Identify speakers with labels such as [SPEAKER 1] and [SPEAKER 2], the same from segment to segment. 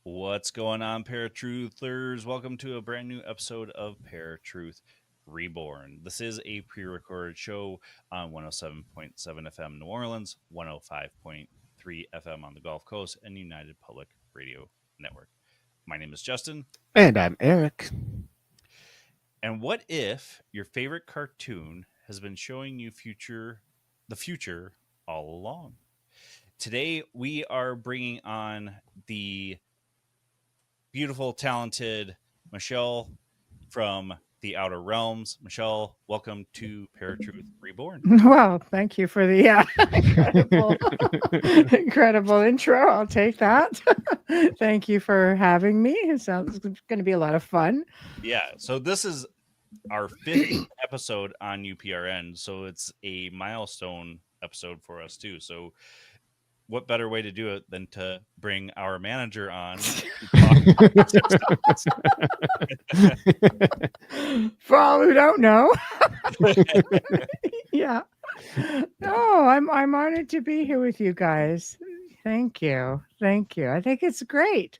[SPEAKER 1] What's going on, ParaTruthers? Welcome to a brand new episode of ParaTruth Reborn. This is a pre recorded show on 107.7 FM New Orleans, 105.3 FM on the Gulf Coast, and United Public Radio Network. My name is Justin.
[SPEAKER 2] And I'm Eric.
[SPEAKER 1] And what if your favorite cartoon has been showing you the future all along? Today, we are bringing on the beautiful, talented Michelle from the Outer Realms. Michelle, welcome to ParaTruth Reborn.
[SPEAKER 3] Well, thank you for the incredible intro. I'll take that. Thank you for having me. It sounds going to be a lot of fun.
[SPEAKER 1] Yeah, so this is our 5th episode on UPRN, so it's a milestone episode for us too. So what better way to do it than to bring our manager on?
[SPEAKER 3] For all who don't know. Yeah. No, I'm honored to be here with you guys. Thank you. Thank you. I think it's great.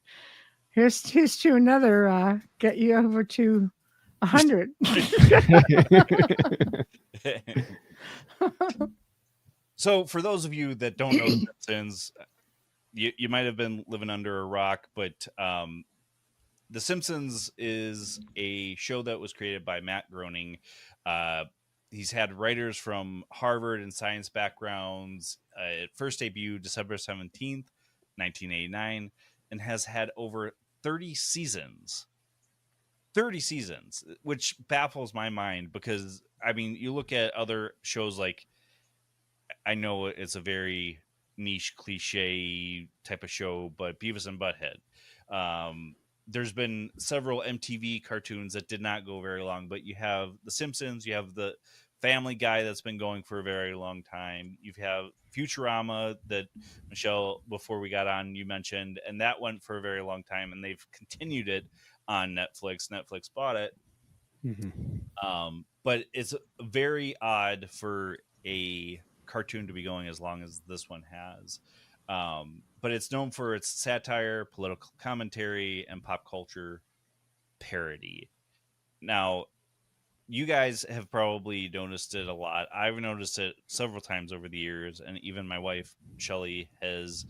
[SPEAKER 3] Here's to another get you over to 100.
[SPEAKER 1] So for those of you that don't know The Simpsons, you might have been living under a rock, but The Simpsons is a show that was created by Matt Groening. He's had writers from Harvard and science backgrounds. It first debuted December 17th, 1989, and has had over 30 seasons. 30 seasons, which baffles my mind because, I mean, you look at other shows like, I know it's a very niche cliche type of show, but Beavis and Butthead. There's been several MTV cartoons that did not go very long, but you have The Simpsons, you have the Family Guy that's been going for a very long time. You have Futurama that, Michelle, before we got on, you mentioned, and that went for a very long time, and they've continued it on Netflix. Netflix bought it.
[SPEAKER 2] Mm-hmm.
[SPEAKER 1] But it's very odd for a cartoon to be going as long as this one has. But it's known for its satire, political commentary, and pop culture parody. Now, you guys have probably noticed it a lot. I've noticed it several times over the years, and even my wife, Shelly, has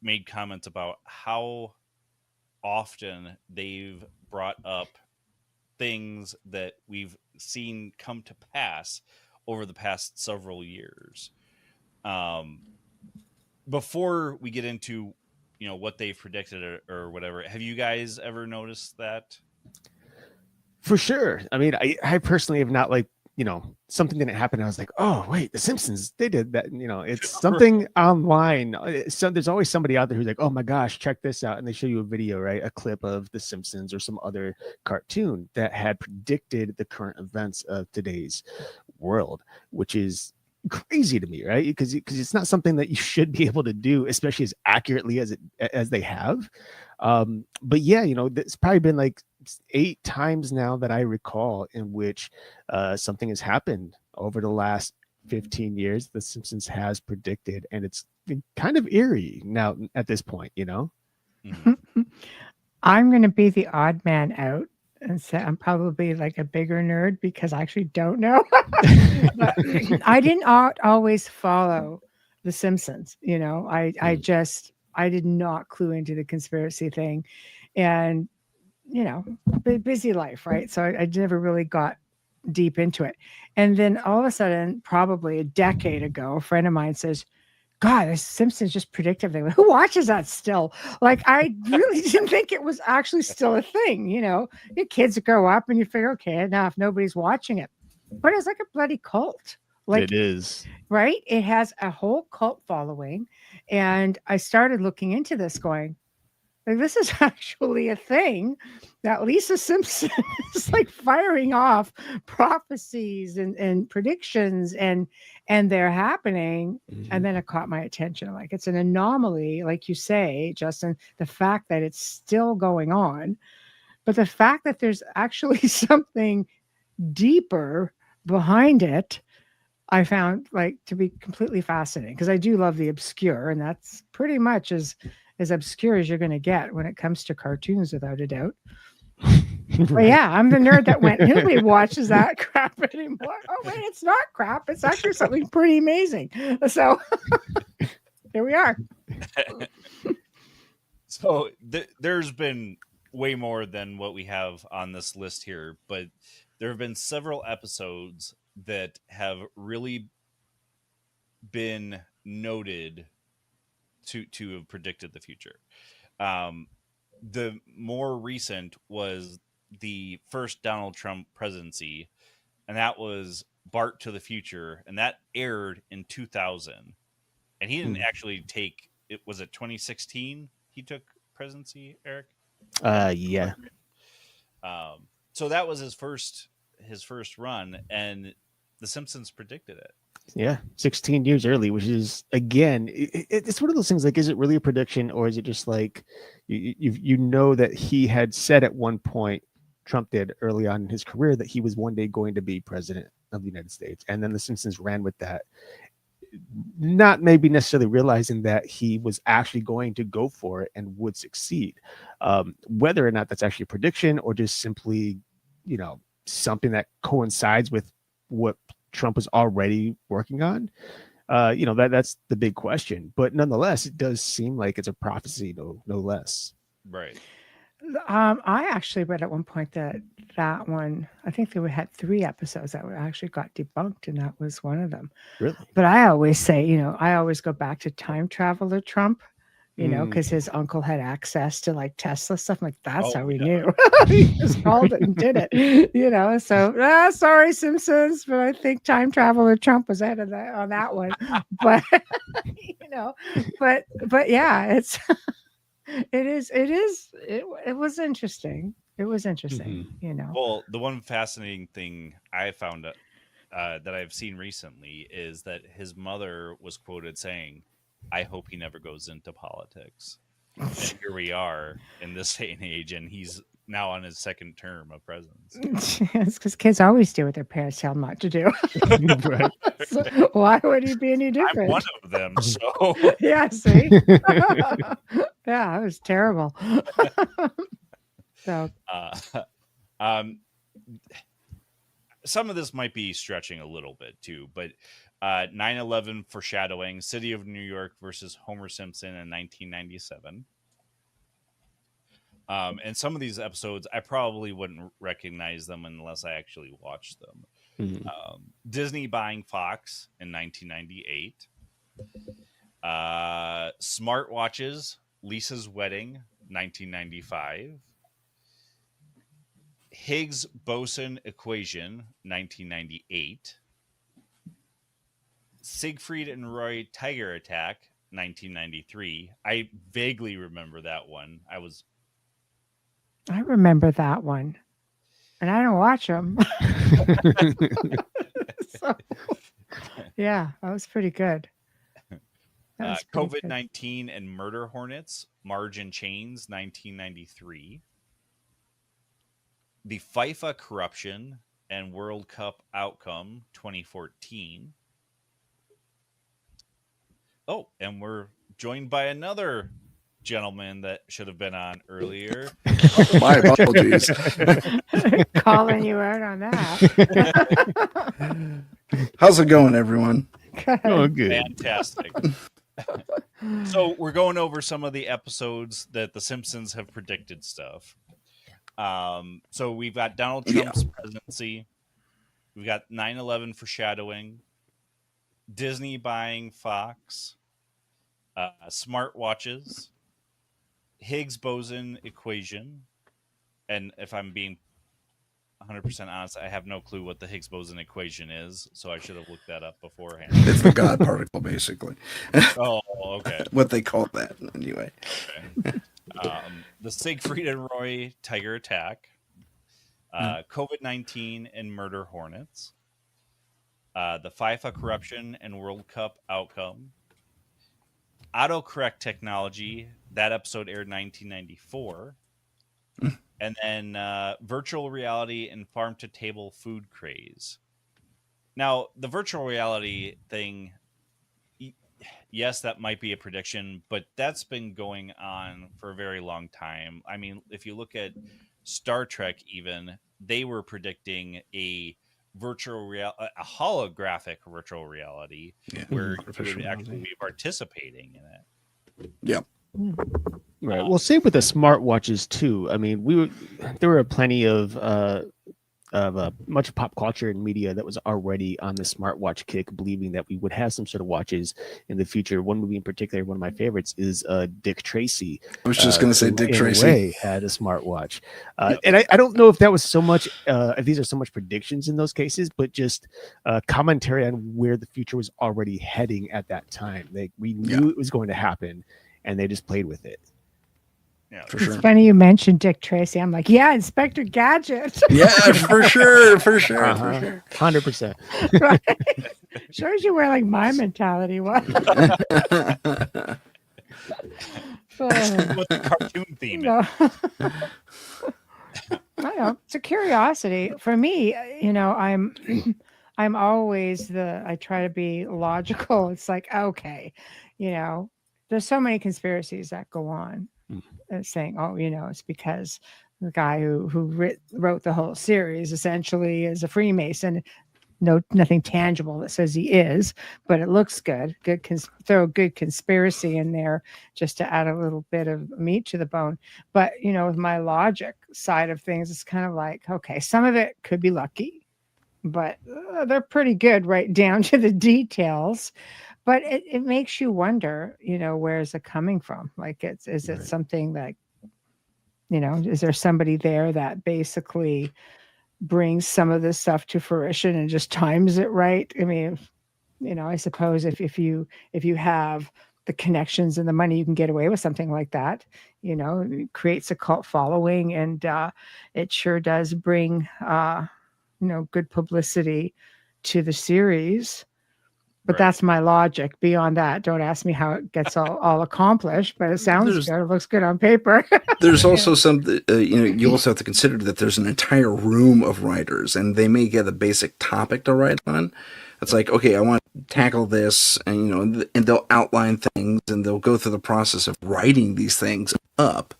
[SPEAKER 1] made comments about how often they've brought up things that we've seen come to pass over the past several years. Before we get into, what they've predicted or whatever, have you guys ever noticed that?
[SPEAKER 2] For sure. I mean, I personally have not something didn't happen. I was like, oh, wait, The Simpsons, they did that. It's something online. So there's always somebody out there who's like, oh my gosh, check this out. And they show you a video, right? A clip of The Simpsons or some other cartoon that had predicted the current events of today's world, which is crazy to me, right? Because it's not something that you should be able to do, especially as accurately as they have. But yeah, it's probably been like 8 times now that I recall in which something has happened over the last 15 years. The Simpsons has predicted, and it's kind of eerie now at this point,
[SPEAKER 1] Mm-hmm.
[SPEAKER 3] I'm going to be the odd man out and say I'm probably like a bigger nerd because I actually don't know. But I didn't always follow The Simpsons. I did not clue into the conspiracy thing, and busy life, right? So I never really got deep into it. And then all of a sudden, probably a decade ago, a friend of mine says, God, the Simpsons just predictive thing. Who watches that still? Like, I really didn't think it was actually still a thing. Your kids grow up and you figure, okay, enough, nobody's watching it. But it's like a bloody cult. Like,
[SPEAKER 2] it is.
[SPEAKER 3] Right? It has a whole cult following. And I started looking into this going, like, this is actually a thing that Lisa Simpson is like firing off prophecies and predictions and they're happening.
[SPEAKER 2] Mhm.
[SPEAKER 3] And then it caught my attention. Like, it's an anomaly, like you say, Justin, the fact that it's still going on, but the fact that there's actually something deeper behind it, I found like to be completely fascinating because I do love the obscure, and that's pretty much as as obscure as you're going to get when it comes to cartoons, without a doubt. But
[SPEAKER 2] Right.
[SPEAKER 3] yeah, I'm the nerd that went, nobody watches that crap anymore. Oh, wait, it's not crap. It's actually something pretty amazing. So here we are.
[SPEAKER 1] So there's been way more than what we have on this list here, but there have been several episodes that have really been noted to have predicted the future. The more recent was the first Donald Trump presidency, and that was Bart to the Future, and that aired in 2000. And he didn't actually take it. Was it 2016 he took presidency, Eric?
[SPEAKER 2] Yeah.
[SPEAKER 1] So that was his first run, and the Simpsons predicted it.
[SPEAKER 2] Yeah, 16 years early, which is, again, it's one of those things, like, is it really a prediction, or is it just like you know that he had said at one point, Trump did early on in his career, that he was one day going to be president of the United States, and then the Simpsons ran with that, not maybe necessarily realizing that he was actually going to go for it and would succeed. Whether or not that's actually a prediction or just simply, something that coincides with what Trump was already working on, that's the big question. But nonetheless, it does seem like it's a prophecy, no less.
[SPEAKER 1] Right.
[SPEAKER 3] I actually read at one point that one, I think they had 3 episodes that actually got debunked, and that was one of them.
[SPEAKER 2] Really?
[SPEAKER 3] But I always say, I always go back to time traveler Trump, because his uncle had access to like Tesla stuff. I'm like, that's how we knew. He just called it and did it, so sorry, Simpsons, but I think time traveler Trump was ahead of that on that one. But, but yeah, it was interesting. It was interesting,
[SPEAKER 1] Well, the one fascinating thing I found that I've seen recently is that his mother was quoted saying, "I hope he never goes into politics." And here we are in this day and age, and he's now on his second term of presidency.
[SPEAKER 3] It's because kids always do what their parents tell them not to do.
[SPEAKER 2] Right.
[SPEAKER 3] So why would he be any different?
[SPEAKER 1] I'm one of them, so
[SPEAKER 3] yeah, see? Yeah, it was terrible. So
[SPEAKER 1] some of this might be stretching a little bit too, but 9/11 foreshadowing, City of New York versus Homer Simpson in 1997. And some of these episodes, I probably wouldn't recognize them unless I actually watched them. Disney buying Fox in 1998. Smartwatches, Lisa's Wedding, 1995. Higgs-boson equation, 1998. Siegfried and Roy Tiger Attack, 1993. I vaguely remember that one.
[SPEAKER 3] I remember that one, and I don't watch them. So, yeah, that was pretty good.
[SPEAKER 1] COVID-19 and Murder Hornets, Marge and Chains, 1993. The FIFA corruption and World Cup outcome, 2014. Oh, and we're joined by another gentleman that should have been on earlier.
[SPEAKER 4] My apologies.
[SPEAKER 3] Calling you out on that.
[SPEAKER 4] How's it going, everyone?
[SPEAKER 2] Oh, good.
[SPEAKER 1] Fantastic. So we're going over some of the episodes that the Simpsons have predicted stuff. So we've got Donald Trump's presidency. We've got 9/11 foreshadowing. Disney buying Fox. Smartwatches. Higgs-boson equation. And if I'm being 100% honest, I have no clue what the Higgs-boson equation is, so I should have looked that up beforehand.
[SPEAKER 4] It's the God particle, basically.
[SPEAKER 1] Oh, okay.
[SPEAKER 4] What they call that, anyway.
[SPEAKER 1] Okay. The Siegfried and Roy Tiger Attack. COVID-19 and Murder Hornets. The FIFA corruption and World Cup outcome. Autocorrect technology. That episode aired 1994. And then virtual reality and farm-to-table food craze. Now, the virtual reality thing, yes, that might be a prediction, but that's been going on for a very long time. I mean, if you look at Star Trek, even they were predicting a a holographic virtual reality
[SPEAKER 4] Yeah.
[SPEAKER 1] where you
[SPEAKER 4] Artificial
[SPEAKER 1] would actually
[SPEAKER 4] reality.
[SPEAKER 1] be participating in it.
[SPEAKER 4] Yep.
[SPEAKER 2] Right. Well, same with the smartwatches too. I mean, there were plenty of much pop culture and media that was already on the smartwatch kick, believing that we would have some sort of watches in the future. One movie in particular, one of my favorites, is Dick Tracy.
[SPEAKER 4] I was just going to say Dick
[SPEAKER 2] in
[SPEAKER 4] Tracy.
[SPEAKER 2] a way, had a smartwatch. And I don't know if that was so much, if these are so much predictions in those cases, but just commentary on where the future was already heading at that time. We knew it was going to happen, and they just played with it.
[SPEAKER 1] Yeah,
[SPEAKER 4] For
[SPEAKER 3] It's
[SPEAKER 4] sure.
[SPEAKER 3] funny you mentioned Dick Tracy. I'm like, yeah, Inspector Gadget.
[SPEAKER 4] Yeah, for sure. For sure.
[SPEAKER 2] Uh-huh.
[SPEAKER 4] For sure.
[SPEAKER 2] 100%.
[SPEAKER 3] Right? Shows you where like my mentality was.
[SPEAKER 1] What the cartoon theme is.
[SPEAKER 3] I know. It's a curiosity for me. I'm always I try to be logical. It's like, okay, there's so many conspiracies that go on, saying, oh, it's because the guy who wrote the whole series essentially is a Freemason. Nothing tangible that says he is, but it looks good. Throw a good conspiracy in there just to add a little bit of meat to the bone. But with my logic side of things, it's kind of like, okay, some of it could be lucky, but they're pretty good right down to the details. But it makes you wonder, where is it coming from? Like, is it something that, is there somebody there that basically brings some of this stuff to fruition and just times it right? I mean, I suppose if you have the connections and the money, you can get away with something like that. It creates a cult following, and it sure does bring good publicity to the series. But that's my logic. Beyond that, don't ask me how it gets all accomplished, but it sounds good. It looks good on paper.
[SPEAKER 4] There's also some, you also have to consider that there's an entire room of writers, and they may get a basic topic to write on. It's like, okay, I want to tackle this, and and they'll outline things, and they'll go through the process of writing these things up.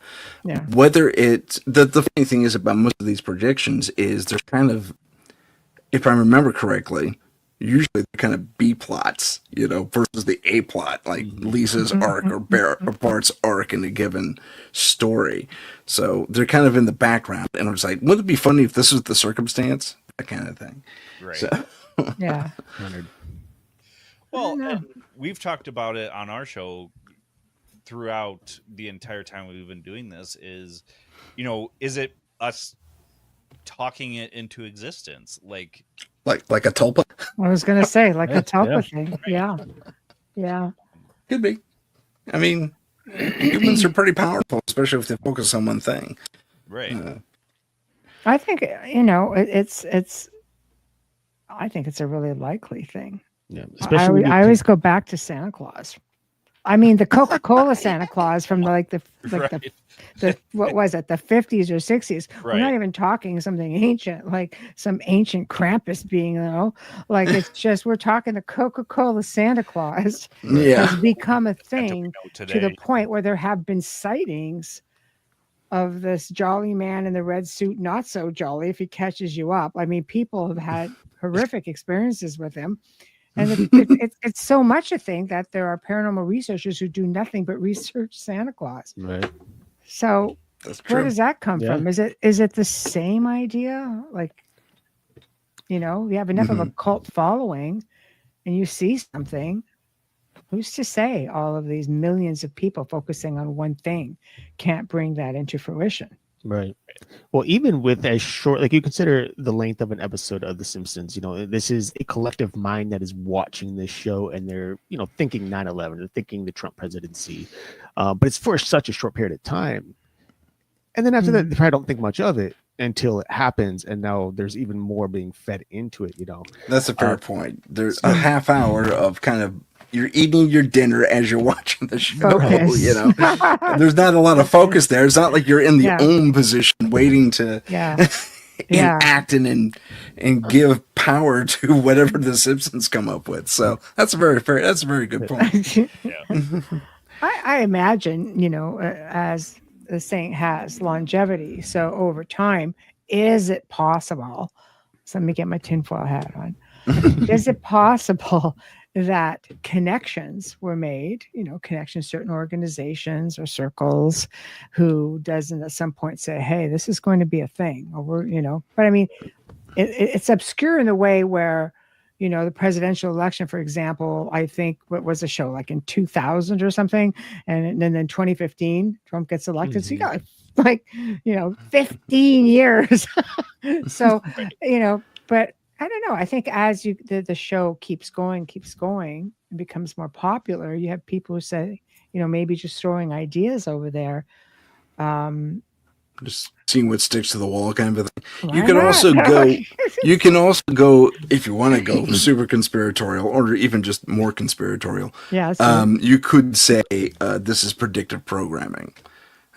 [SPEAKER 3] Yeah.
[SPEAKER 4] Whether it's the funny thing is about most of these predictions is there's kind of, if I remember correctly, usually they're kind of B plots, versus the A plot, like Lisa's arc or Bart's arc in a given story. So they're kind of in the background, and I was like, wouldn't it be funny if this was the circumstance? That kind of thing.
[SPEAKER 1] Right.
[SPEAKER 4] So,
[SPEAKER 3] Yeah.
[SPEAKER 1] Well, and we've talked about it on our show throughout the entire time we've been doing this is it us talking it into existence? Like
[SPEAKER 4] a tulpa?
[SPEAKER 3] I was going to say, like a tulpa thing. Yeah. Yeah.
[SPEAKER 4] Could be. I mean, humans are pretty powerful, especially if they focus on one thing.
[SPEAKER 1] Right.
[SPEAKER 3] I think, it's I think it's a really likely thing.
[SPEAKER 2] Yeah,
[SPEAKER 3] I always go back to Santa Claus. I mean, the Coca-Cola Santa Claus from the what was it, the 50s or 60s?
[SPEAKER 1] Right.
[SPEAKER 3] We're not even talking something ancient, like some ancient Krampus being, like it's just we're talking the Coca-Cola Santa Claus has become a thing to the point where there have been sightings of this jolly man in the red suit, not so jolly if he catches you up. I mean, people have had horrific experiences with him. And it's so much a thing that there are paranormal researchers who do nothing but research Santa Claus.
[SPEAKER 2] Right.
[SPEAKER 3] So where does that come from? Is it the same idea? Like, you have enough of a cult following and you see something. Who's to say all of these millions of people focusing on one thing can't bring that into fruition?
[SPEAKER 2] Right. Well, even with as short, like you consider the length of an episode of The Simpsons, this is a collective mind that is watching this show and they're, thinking 9/11, they're thinking the Trump presidency. But it's for such a short period of time. And then after that, they probably don't think much of it until it happens. And now there's even more being fed into it,
[SPEAKER 4] That's a fair point. There's a half hour of kind of, you're eating your dinner as you're watching the show, There's not a lot of focus there. It's not like you're in the position waiting to.
[SPEAKER 3] Yeah. Yeah.
[SPEAKER 4] enacting and give power to whatever the Simpsons come up with. So that's a very fair. That's a very good point.
[SPEAKER 1] Yeah.
[SPEAKER 3] I imagine, as the saying has longevity. So over time, is it possible? So let me get my tinfoil hat on. Is it possible that connections were made, connections to certain organizations or circles who doesn't at some point say, hey, this is going to be a thing, or but I mean, it's obscure in the way where, the presidential election, for example, I think what was the show like in 2000 or something. And then 2015, Trump gets elected. So you got like 15 years. So, but I don't know. I think as the show keeps going, and becomes more popular, you have people who say, maybe just throwing ideas over there.
[SPEAKER 4] Just seeing what sticks to the wall, kind of a thing.
[SPEAKER 3] Why not?
[SPEAKER 4] You can also go if you want to go super conspiratorial, or even just more conspiratorial.
[SPEAKER 3] Yeah.
[SPEAKER 4] You could say this is predictive programming.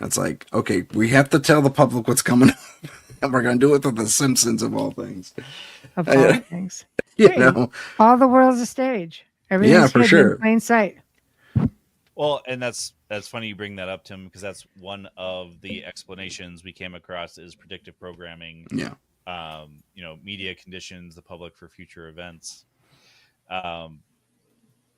[SPEAKER 4] It's like, okay, we have to tell the public what's coming up, and we're going to do it with the Simpsons of all things.
[SPEAKER 3] Of all things. All the world's a stage. Everything's
[SPEAKER 4] for
[SPEAKER 3] hidden
[SPEAKER 4] sure.
[SPEAKER 3] in plain sight.
[SPEAKER 1] Well, and that's funny you bring that up, Tim, because that's one of the explanations we came across is predictive programming.
[SPEAKER 4] Yeah.
[SPEAKER 1] Media conditions the public for future events.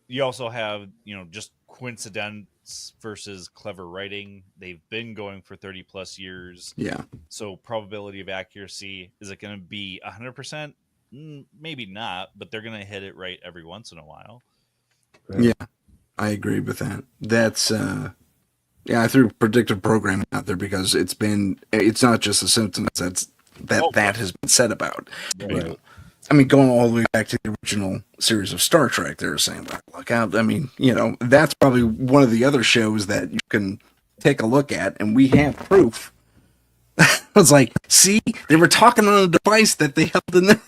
[SPEAKER 1] You also have, just coincidence versus clever writing. They've been going for 30 plus years.
[SPEAKER 4] Yeah.
[SPEAKER 1] So probability of accuracy, is it going to be 100%? Maybe not, but they're going to hit it right every once in a while.
[SPEAKER 4] Right. Yeah. I agree with that. That's I threw predictive programming out there because it's not just the Simpsons that has been said about.
[SPEAKER 1] Right.
[SPEAKER 4] I mean, going all the way back to the original series of Star Trek, they were saying, look out. I mean, that's probably one of the other shows that you can take a look at, and we have proof. It's like, see, they were talking on a device that they held in their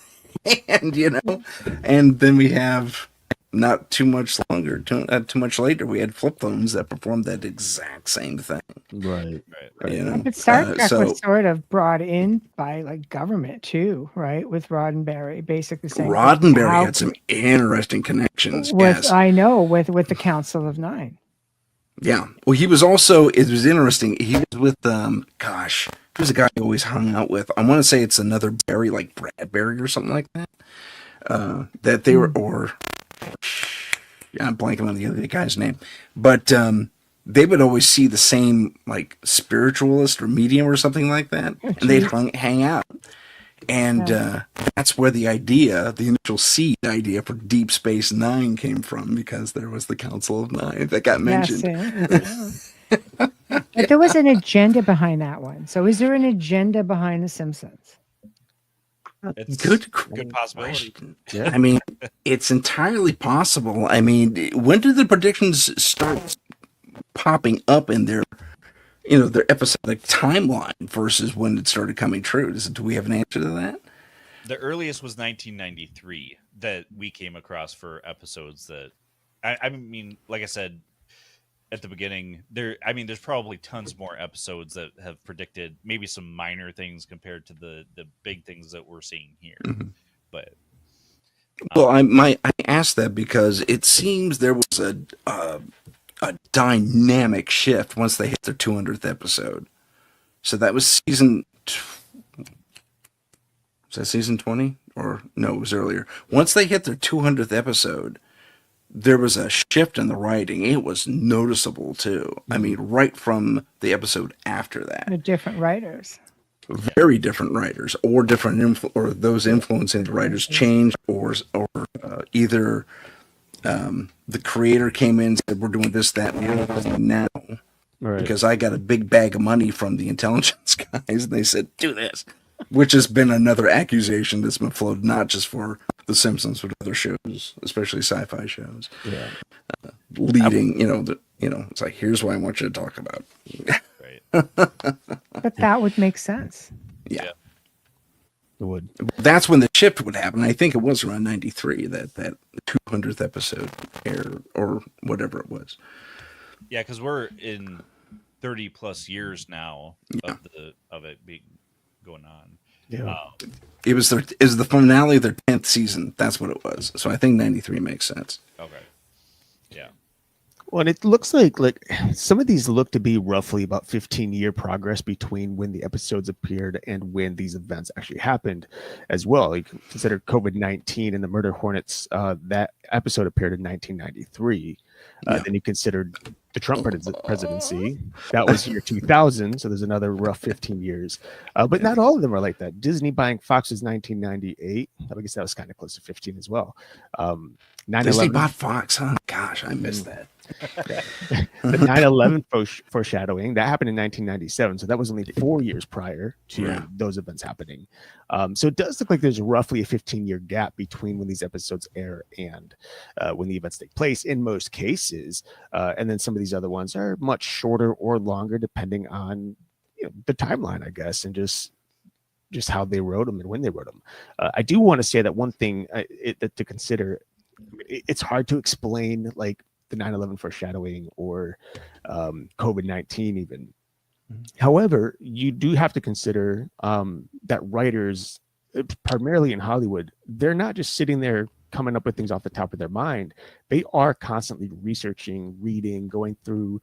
[SPEAKER 4] hand, and then we have not too much later, we had flip phones that performed that exact same thing.
[SPEAKER 2] Right.
[SPEAKER 3] But Star Trek was sort of brought in by like government too, right? With Roddenberry basically saying
[SPEAKER 4] Roddenberry had some interesting connections. Yes.
[SPEAKER 3] I know with the Council of Nine.
[SPEAKER 4] Yeah. Well, he was also, it was interesting. He was with, who's the guy he always hung out with? I want to say it's another Barry, like Bradbury or something like that. That they were, I'm blanking on the other guy's name, but they would always see the same like spiritualist or medium or something like that, and they'd hang out. And that's where the initial seed idea for Deep Space Nine came from, because there was the Council of Nine that got mentioned.
[SPEAKER 3] Yes, but there was an agenda behind that one. So is there an agenda behind The Simpsons?
[SPEAKER 1] It's
[SPEAKER 4] good
[SPEAKER 1] possibility.
[SPEAKER 4] Yeah. I mean, it's entirely possible. I mean, when did the predictions start popping up in their episodic timeline versus when it started coming true? Do we have an answer to that?
[SPEAKER 1] The earliest was 1993 that we came across for episodes that, I mean, like I said at the beginning, there's probably tons more episodes that have predicted maybe some minor things compared to the big things that we're seeing here. Mm-hmm. But
[SPEAKER 4] well, I asked that because it seems there was a dynamic shift once they hit their 200th episode. So that was season 20? Or no, it was earlier. Once they hit their 200th episode, there was a shift in the writing. It was noticeable too. I mean, right from the episode after that.
[SPEAKER 3] The different writers.
[SPEAKER 4] Very different writers, or different or those influencing the writers changed, or either the creator came in and said, we're doing this, that, and the other now. Right. Because I got a big bag of money from the intelligence guys, and they said, do this. Which has been another accusation that's been floated, not just for The Simpsons, but other shows, especially sci-fi shows. Yeah. Leading, it's like, here's what I want you to talk about.
[SPEAKER 1] Right.
[SPEAKER 3] But that would make sense.
[SPEAKER 4] Yeah.
[SPEAKER 2] It would.
[SPEAKER 4] That's when the shift would happen. I think it was around 93 that 200th episode aired, or whatever it was.
[SPEAKER 1] Yeah, because we're in 30 plus years now of it being going on.
[SPEAKER 2] Yeah.
[SPEAKER 4] It was the finale of their 10th season. That's what it was. So I think 93 makes sense.
[SPEAKER 1] Okay. Yeah.
[SPEAKER 2] Well, and it looks like some of these look to be roughly about 15-year progress between when the episodes appeared and when these events actually happened as well. You can consider COVID-19 and the Murder Hornets, that episode appeared in 1993. Then you considered the Trump presidency. That was year 2000, so there's another rough 15 years. But not all of them are like that. Disney buying Fox was 1998. I guess that was kind of close to 15 as well. 9/11.
[SPEAKER 4] Disney bought Fox, huh? Gosh, I missed that.
[SPEAKER 2] The 9/11 foreshadowing that happened in 1997, so that was only 4 years prior to those events happening. So it does look like there's roughly a 15-year gap between when these episodes air and when the events take place in most cases. And then some of these other ones are much shorter or longer, depending on the timeline, I guess, and just how they wrote them and when they wrote them. I do want to say that one thing that to consider. It's hard to explain like the 9/11 foreshadowing or COVID-19 even. However, you do have to consider that writers, primarily in Hollywood, they're not just sitting there coming up with things off the top of their mind. They are constantly researching, reading, going through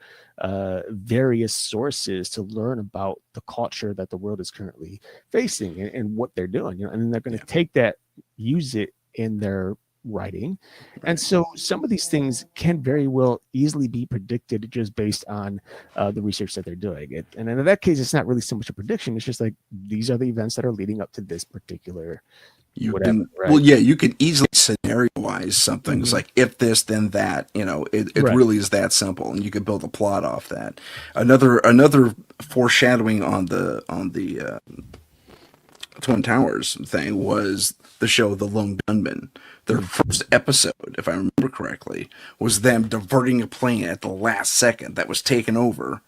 [SPEAKER 2] various sources to learn about the culture that the world is currently facing and what they're doing. And then they're going to take that, use it in their writing. And so some of these things can very well easily be predicted just based on the research that they're doing. And in that case, it's not really so much a prediction. It's just like, these are the events that are leading up to this particular whatever.
[SPEAKER 4] Well, yeah, you can easily scenario-wise something. It's like, if this, then that. It really is that simple, and you can build a plot off that. Another foreshadowing on the Twin Towers thing was the show The Lone Gunman. Their first episode, if I remember correctly, was them diverting a plane at the last second that was taken over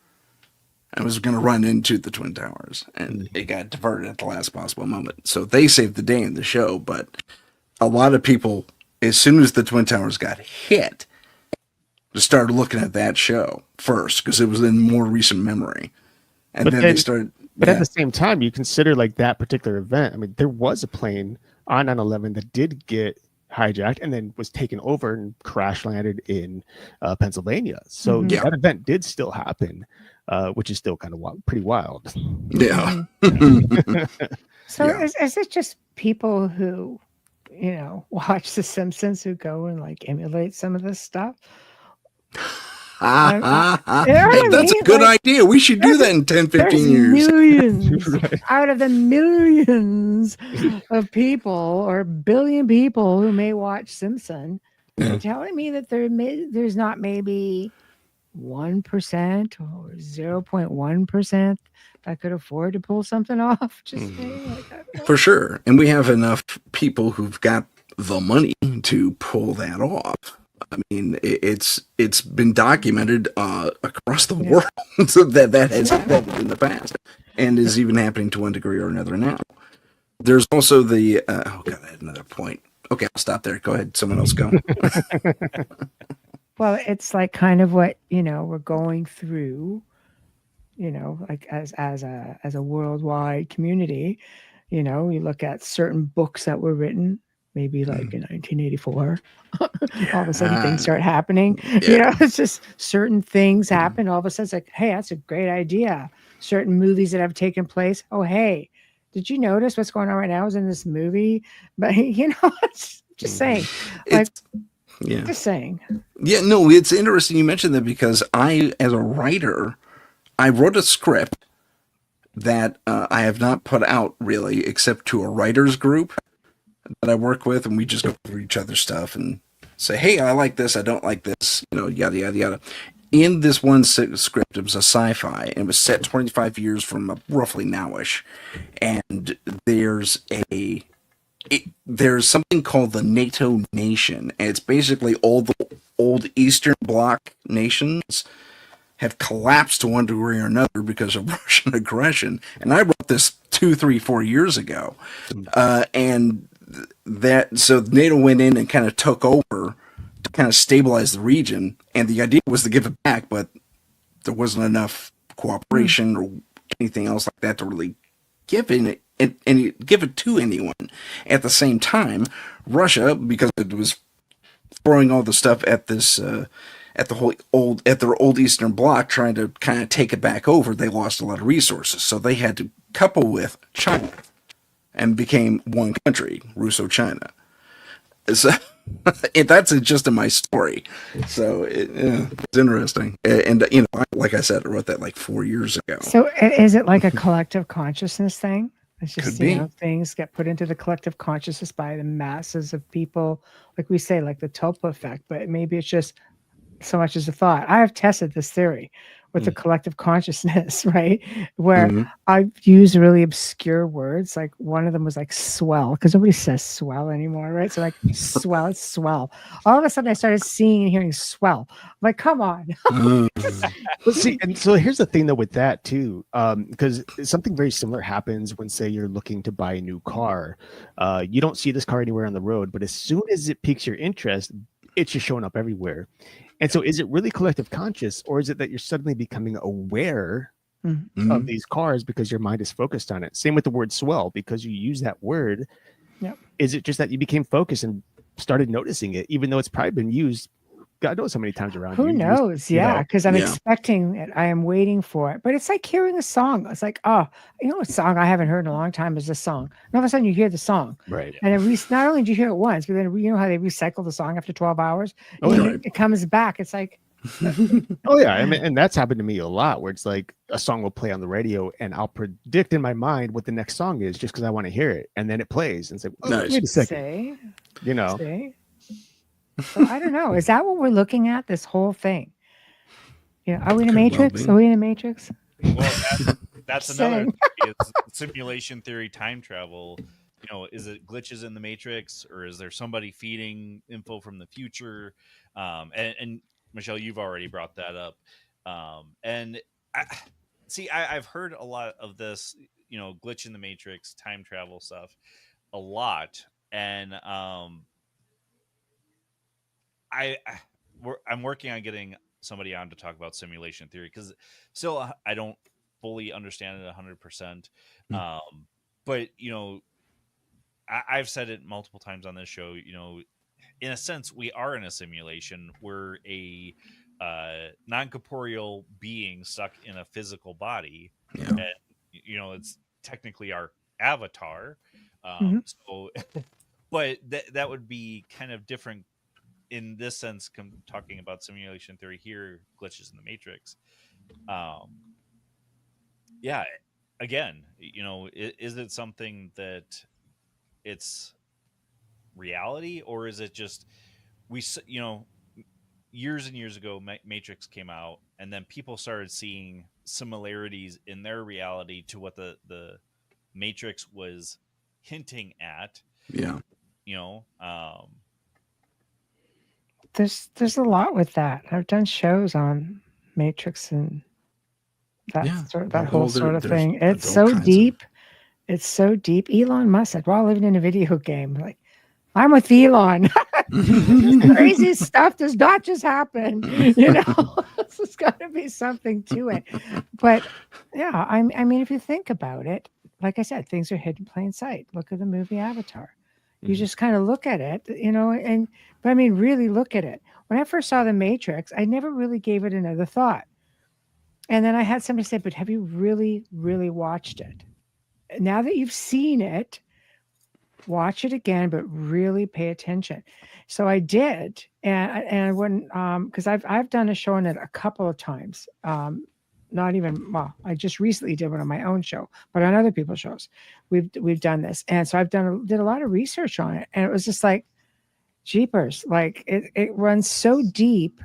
[SPEAKER 4] and was going to run into the Twin Towers. And it got diverted at the last possible moment. So they saved the day in the show. But a lot of people, as soon as the Twin Towers got hit, just started looking at that show first because it was in more recent memory. And then they started...
[SPEAKER 2] But at the same time, you consider like that particular event. I mean, there was a plane on 9/11 that did get hijacked and then was taken over and crash landed in Pennsylvania. So that event did still happen, which is still kind of pretty wild.
[SPEAKER 4] Yeah.
[SPEAKER 3] So is it just people who, watch The Simpsons who go and like emulate some of this stuff?
[SPEAKER 4] That's a good idea. We should do that in 10, 15 years.
[SPEAKER 3] Millions out of the millions of people or billion people who may watch Simpson. You're telling me that there's not maybe 1% or 0.1% that could afford to pull something off? Just like that.
[SPEAKER 4] For sure. And we have enough people who've got the money to pull that off. I mean, it's been documented across the world so that has happened in the past and is even happening to one degree or another now. There's also the I had another point. Okay, I'll stop there. Go ahead. Someone else go.
[SPEAKER 3] Well, it's like kind of what we're going through, like as a worldwide community. You look at certain books that were written. Maybe like in 1984, all of a sudden things start happening. It's just certain things happen. All of a sudden, it's like, hey, that's a great idea. Certain movies that have taken place. Oh, hey, did you notice what's going on right now is in this movie? But it's just saying. Just saying.
[SPEAKER 4] Yeah, no, it's interesting you mentioned that because I, as a writer, I wrote a script that I have not put out really, except to a writer's group that I work with, and we just go through each other's stuff and say, hey, I like this, I don't like this, yada, yada, yada. In this one script, it was a sci-fi, and it was set 25 years from roughly nowish. And there's something called the NATO nation, and it's basically all the old Eastern Bloc nations have collapsed to one degree or another because of Russian aggression. And I wrote this 2, 3, 4 years ago. So NATO went in and kind of took over to kind of stabilize the region, and the idea was to give it back, but there wasn't enough cooperation or anything else like that to really give and you give it to anyone. At the same time, Russia, because it was throwing all the stuff at this at their old Eastern Bloc, trying to kind of take it back over, they lost a lot of resources. So they had to couple with China and became one country, Russo-China. So that's just in my story. So it's interesting. And like I said, I wrote that like 4 years ago.
[SPEAKER 3] So is it like a collective consciousness thing? It's just,
[SPEAKER 4] Could be.
[SPEAKER 3] Things get put into the collective consciousness by the masses of people, like we say, like the Topa effect, but maybe it's just so much as a thought. I have tested this theory with the collective consciousness, right? Where I've used really obscure words. Like one of them was like swell, because nobody says swell anymore, right? So like swell, it's swell. All of a sudden I started seeing and hearing swell. I'm like, come on.
[SPEAKER 2] Let's see. And so here's the thing though with that too, because something very similar happens when, say, you're looking to buy a new car. You don't see this car anywhere on the road, but as soon as it piques your interest, it's just showing up everywhere. And so is it really collective conscious, or is it that you're suddenly becoming aware of these cars because your mind is focused on it? Same with the word swell, because you use that word.
[SPEAKER 3] Yep.
[SPEAKER 2] Is it just that you became focused and started noticing it, even though it's probably been used God knows how many times around
[SPEAKER 3] Who
[SPEAKER 2] you.
[SPEAKER 3] knows? Yeah, because I'm expecting it. I am waiting for it. But it's like hearing a song. It's like, oh, a song I haven't heard in a long time is this song. And all of a sudden you hear the song.
[SPEAKER 2] Right.
[SPEAKER 3] And not only do you hear it once, but then you know how they recycle the song after 12 hours?
[SPEAKER 2] Oh,
[SPEAKER 3] it comes back. It's like...
[SPEAKER 2] Oh, yeah. I mean, and that's happened to me a lot, where it's like a song will play on the radio and I'll predict in my mind what the next song is just because I want to hear it. And then it plays. And it's like, wait a second.
[SPEAKER 3] See? So I don't know. Is that what we're looking at? This whole thing? Are we in a matrix? Are we in a matrix?
[SPEAKER 1] Well, that's another. It's simulation theory, time travel. Is it glitches in the matrix, or is there somebody feeding info from the future? And Michelle, you've already brought that up. And I've heard a lot of this, glitch in the matrix, time travel stuff, a lot, and I'm working on getting somebody on to talk about simulation theory, because still I don't fully understand it 100%. But I've said it multiple times on this show. In a sense, we are in a simulation. We're a non-corporeal being stuck in a physical body, and it's technically our avatar. So, but that would be kind of different. In this sense, talking about simulation theory here, glitches in the matrix. Again, is it something that it's reality, or is it just years and years ago, Matrix came out, and then people started seeing similarities in their reality to what the Matrix was hinting at.
[SPEAKER 4] Yeah.
[SPEAKER 3] There's a lot with that. I've done shows on Matrix and that whole sort of thing. It's so deep. It's so deep. Elon Musk said, "We're all living in a video game." Like, I'm with Elon. Crazy stuff does not just happen. There's got to be something to it. But yeah, I mean, if you think about it, like I said, things are hidden in plain sight. Look at the movie Avatar. You just kind of look at it, but I mean, really look at it. When I first saw The Matrix, I never really gave it another thought. And then I had somebody say, but have you really, really watched it? Now that you've seen it, watch it again, but really pay attention. So I did. And when, because I've done a show on it a couple of times. I just recently did one on my own show, but on other people's shows, we've done this. And so did a lot of research on it, and it was just like, jeepers, like it runs so deep.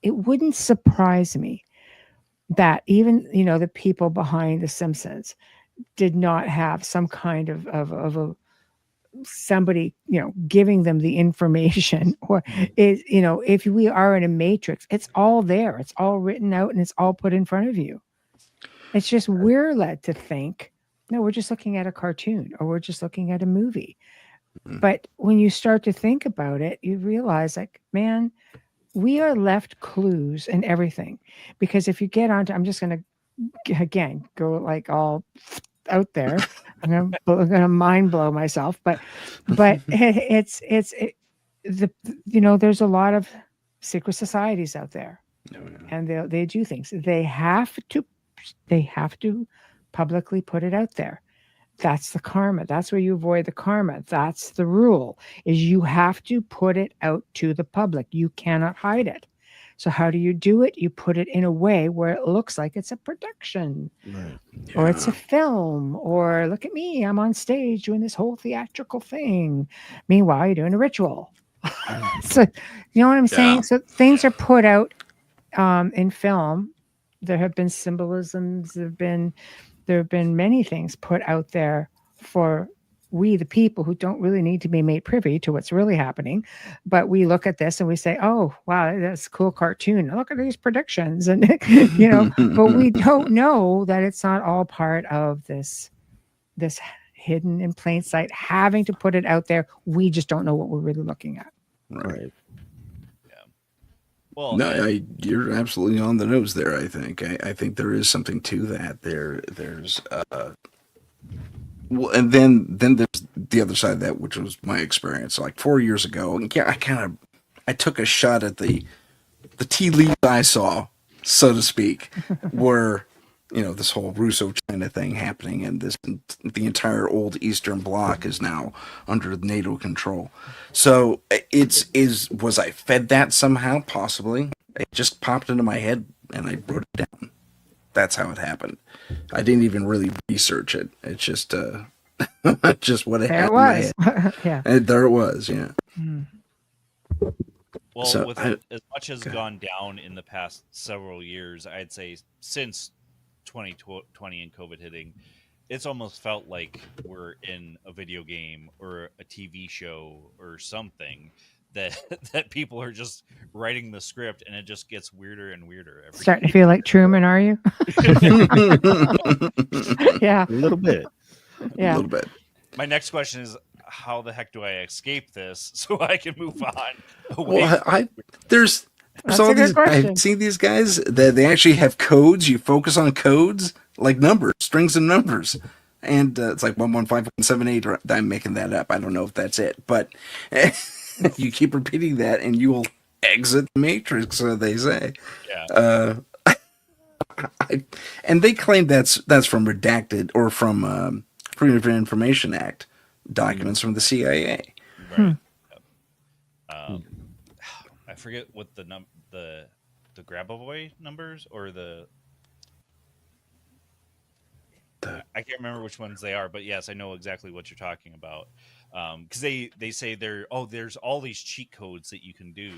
[SPEAKER 3] It wouldn't surprise me that even, the people behind the Simpsons did not have some kind of a somebody giving them the information, or is if we are in a matrix, it's all there, it's all written out, and it's all put in front of you. It's just we're led to think, no, we're just looking at a cartoon, or we're just looking at a movie. But when you start to think about it, you realize, like, man, we are left clues in everything. Because if you get onto, I'm just going to again go like all out there. I'm gonna mind blow myself, but there's a lot of secret societies out there, and they do things. They have to publicly put it out there. That's the karma. That's where you avoid the karma. That's the rule, is you have to put it out to the public. You cannot hide it. So how do you do it? You put it in a way where it looks like it's a production, or it's a film, or look at me, I'm on stage doing this whole theatrical thing. Meanwhile, you're doing a ritual. So you know what I'm saying? So things are put out in film. There have been symbolisms. There have been many things put out there for we, the people who don't really need to be made privy to what's really happening. But we look at this and we say, oh, wow, that's a cool cartoon. Look at these predictions. And, but we don't know that it's not all part of this hidden in plain sight, having to put it out there. We just don't know what we're really looking at.
[SPEAKER 4] Right.
[SPEAKER 1] Well,
[SPEAKER 4] no, you're absolutely on the nose there. I think. I think there is something to that. There's, well, and then there's the other side of that, which was my experience. Like 4 years ago, I took a shot at the tea leaves I saw, so to speak, where this whole Russo-China thing happening, and the entire old Eastern Bloc is now under NATO control. So was I fed that somehow? Possibly. It just popped into my head, and I wrote it down. That's how it happened. I didn't even really research it. It's just just what it
[SPEAKER 3] there
[SPEAKER 4] had
[SPEAKER 3] it was.
[SPEAKER 4] in my head.
[SPEAKER 3] Yeah.
[SPEAKER 4] And there it was. Yeah.
[SPEAKER 1] Well,
[SPEAKER 4] So
[SPEAKER 1] as much as gone down in the past several years, I'd say since 2020 and COVID hitting, it's almost felt like we're in a video game or a TV show or something that people are just writing the script, and it just gets weirder and weirder.
[SPEAKER 3] Starting to feel like Truman, are you? Yeah.
[SPEAKER 2] A little bit.
[SPEAKER 3] Yeah.
[SPEAKER 4] A little bit.
[SPEAKER 1] My next question is, how the heck do I escape this so I can move on?
[SPEAKER 4] Well, there's
[SPEAKER 3] That's
[SPEAKER 4] all
[SPEAKER 3] a good
[SPEAKER 4] these.
[SPEAKER 3] question.
[SPEAKER 4] I've seen these guys that they actually have codes. You focus on codes like numbers, strings and numbers, and it's like 115.178. Or I'm making that up. I don't know if that's it, but you keep repeating that, and you will exit the matrix. So they say.
[SPEAKER 1] Yeah.
[SPEAKER 4] And they claim that's from redacted or from Freedom of Information Act documents from the CIA.
[SPEAKER 1] Right. I forget what the Grabavoy numbers or I can't remember which ones they are, but yes, I know exactly what you're talking about. Because they say there's all these cheat codes that you can do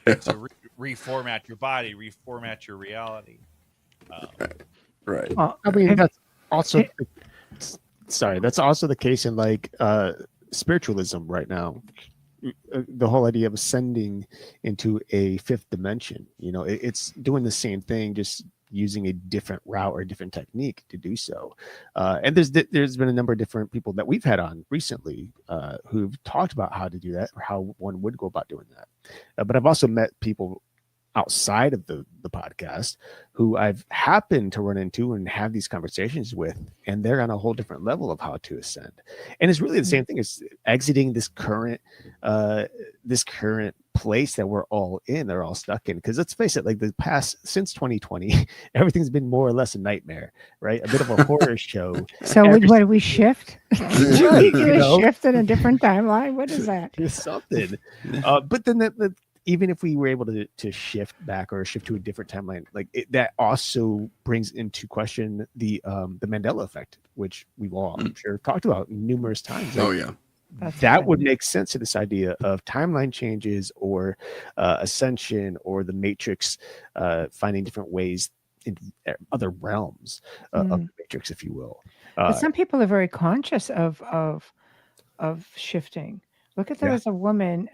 [SPEAKER 1] to reformat your body, reformat your reality.
[SPEAKER 4] Right.
[SPEAKER 2] Well, I mean, that's also that's also the case in like spiritualism right now. The whole idea of ascending into a fifth dimension, it's doing the same thing, just using a different route or a different technique to do so. And there's been a number of different people that we've had on recently who've talked about how to do that or how one would go about doing that. But I've also met people outside of the podcast who I've happened to run into and have these conversations with, and they're on a whole different level of how to ascend. And it's really the same thing as exiting this current place that we're all in, they're all stuck in. Because let's face it, like the past since 2020, everything's been more or less a nightmare, right? A bit of a horror show.
[SPEAKER 3] So what do we shift? We do a shift in a different timeline. What is that?
[SPEAKER 2] It's something. But then even if we were able to shift back or shift to a different timeline, like that also brings into question the Mandela effect, which we've all, I'm sure, talked about numerous times.
[SPEAKER 4] Oh yeah,
[SPEAKER 2] that would make sense to this idea of timeline changes or ascension or the Matrix finding different ways in other realms of the Matrix, if you will.
[SPEAKER 3] But some people are very conscious of shifting. Look at there was a woman.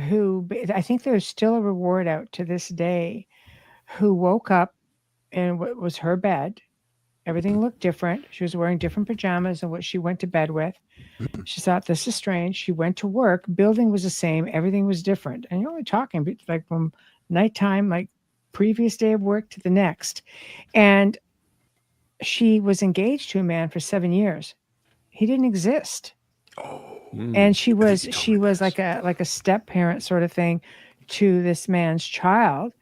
[SPEAKER 3] Who I think there's still a reward out to this day, who woke up and what was her bed. Everything looked different. She was wearing different pajamas than what she went to bed with. She thought, this is strange. She went to work. Building was the same. Everything was different. And you're only talking like from nighttime, like previous day of work to the next. And she was engaged to a man for 7 years. He didn't exist. And she was like a step parent sort of thing to this man's child.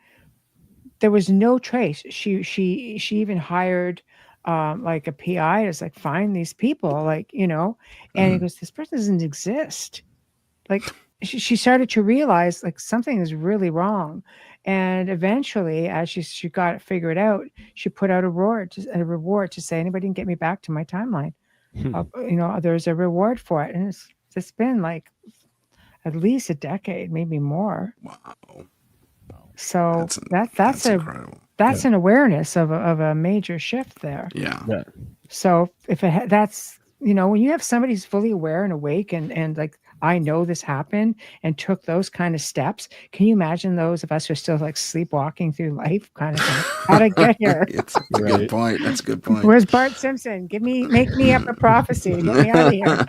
[SPEAKER 3] There was no trace. She even hired like a PI to like find these people, like, and he goes, this person doesn't exist. Like she started to realize like something is really wrong. And eventually, as she got it figured out, she put out a reward to say, anybody can get me back to my timeline. There's a reward for it. And it's been like at least a decade, maybe more.
[SPEAKER 4] Wow.
[SPEAKER 3] So that's
[SPEAKER 4] incredible.
[SPEAKER 3] That's an awareness of a major shift there.
[SPEAKER 4] Yeah.
[SPEAKER 3] So if that's, when you have somebody who's fully aware and awake and like, I know this happened and took those kind of steps. Can you imagine those of us who are still like sleepwalking through life kind of thing? How'd I get here?
[SPEAKER 4] It's a good point. That's a good point.
[SPEAKER 3] Where's Bart Simpson? Make me up a prophecy. Get me out of here.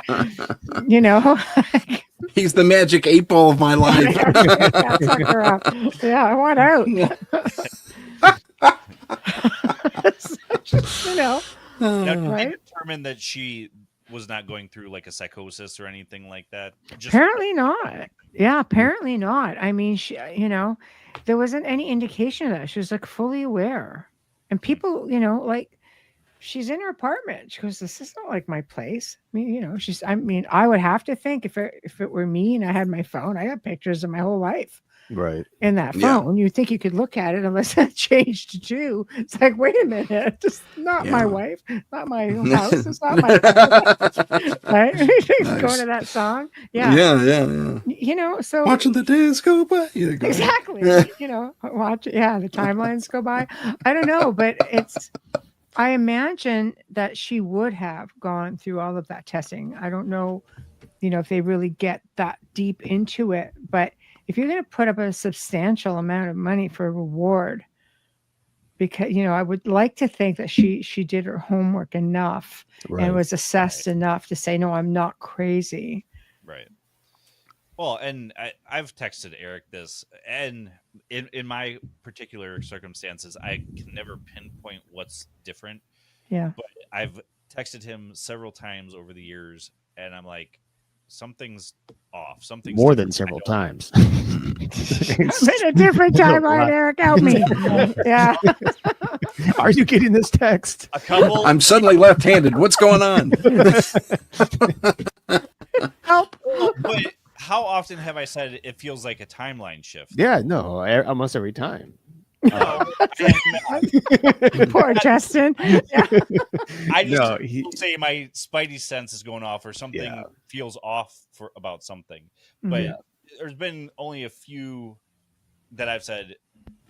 [SPEAKER 4] He's the magic 8 ball of my life.
[SPEAKER 3] Yeah, I want out.
[SPEAKER 1] Now,
[SPEAKER 3] right?
[SPEAKER 1] did they determine that she was not going through like a psychosis or anything like that?
[SPEAKER 3] Apparently not. Yeah, apparently not. I mean, she, there wasn't any indication of that. She was like fully aware. And people, like she's in her apartment. She goes, this is not like my place. I mean, I would have to think if it were me and I had my phone, I got pictures of my whole life.
[SPEAKER 2] Right.
[SPEAKER 3] In that phone. You'd think you could look at it unless that changed too. It's like, wait a minute, it's not my wife, not my house, it's not my house. Right? Nice. Going to that song. Yeah. So
[SPEAKER 4] watching the days go by.
[SPEAKER 3] Exactly. Watch the timelines go by. I don't know, but I imagine that she would have gone through all of that testing. I don't know, if they really get that deep into it, but if you're going to put up a substantial amount of money for a reward, because, I would like to think that she did her homework enough and was assessed enough to say, no, I'm not crazy.
[SPEAKER 1] Right. Well, and I've texted Eric this, and in my particular circumstances, I can never pinpoint what's different.
[SPEAKER 3] Yeah.
[SPEAKER 1] But I've texted him several times over the years, and I'm like, something's off. Something's
[SPEAKER 2] more than several times.
[SPEAKER 3] It's been a different timeline, Eric. Help me. Yeah.
[SPEAKER 2] Are you getting this text?
[SPEAKER 1] A couple.
[SPEAKER 4] I'm suddenly left-handed. What's going on?
[SPEAKER 3] Help.
[SPEAKER 1] But how often have I said it feels like a timeline shift?
[SPEAKER 2] Yeah, no, almost every time.
[SPEAKER 3] Poor Justin. Yeah.
[SPEAKER 1] I just say my spidey sense is going off, or something feels off about something. But there's been only a few that I've said,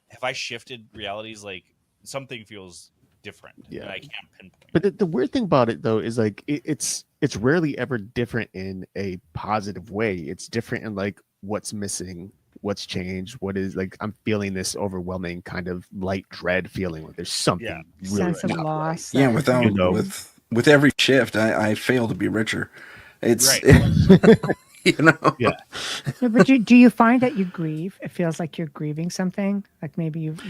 [SPEAKER 1] have I shifted realities? Like something feels different. And I can't pinpoint.
[SPEAKER 2] But the weird thing about it though is like it's rarely ever different in a positive way. It's different in like what's missing, what's changed, what is like I'm feeling this overwhelming kind of light dread feeling like there's something really
[SPEAKER 3] sense of loss.
[SPEAKER 4] Yeah, with every shift I fail to be richer. It's
[SPEAKER 3] But do you find that you grieve? It feels like you're grieving something, like maybe you've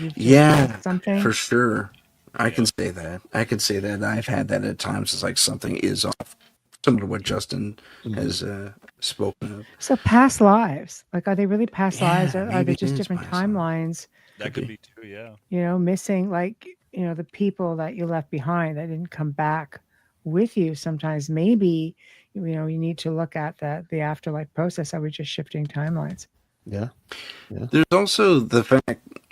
[SPEAKER 3] something
[SPEAKER 4] for sure. I can say that. I've had that at times. It's like something is off, similar to what Justin has spoken of.
[SPEAKER 3] So past lives, like, are they really past lives, or are they just different timelines?
[SPEAKER 1] That could be too, yeah.
[SPEAKER 3] Missing, like, the people that you left behind that didn't come back with you. Sometimes maybe, you need to look at the afterlife process. Are we just shifting timelines?
[SPEAKER 2] Yeah.
[SPEAKER 4] There's also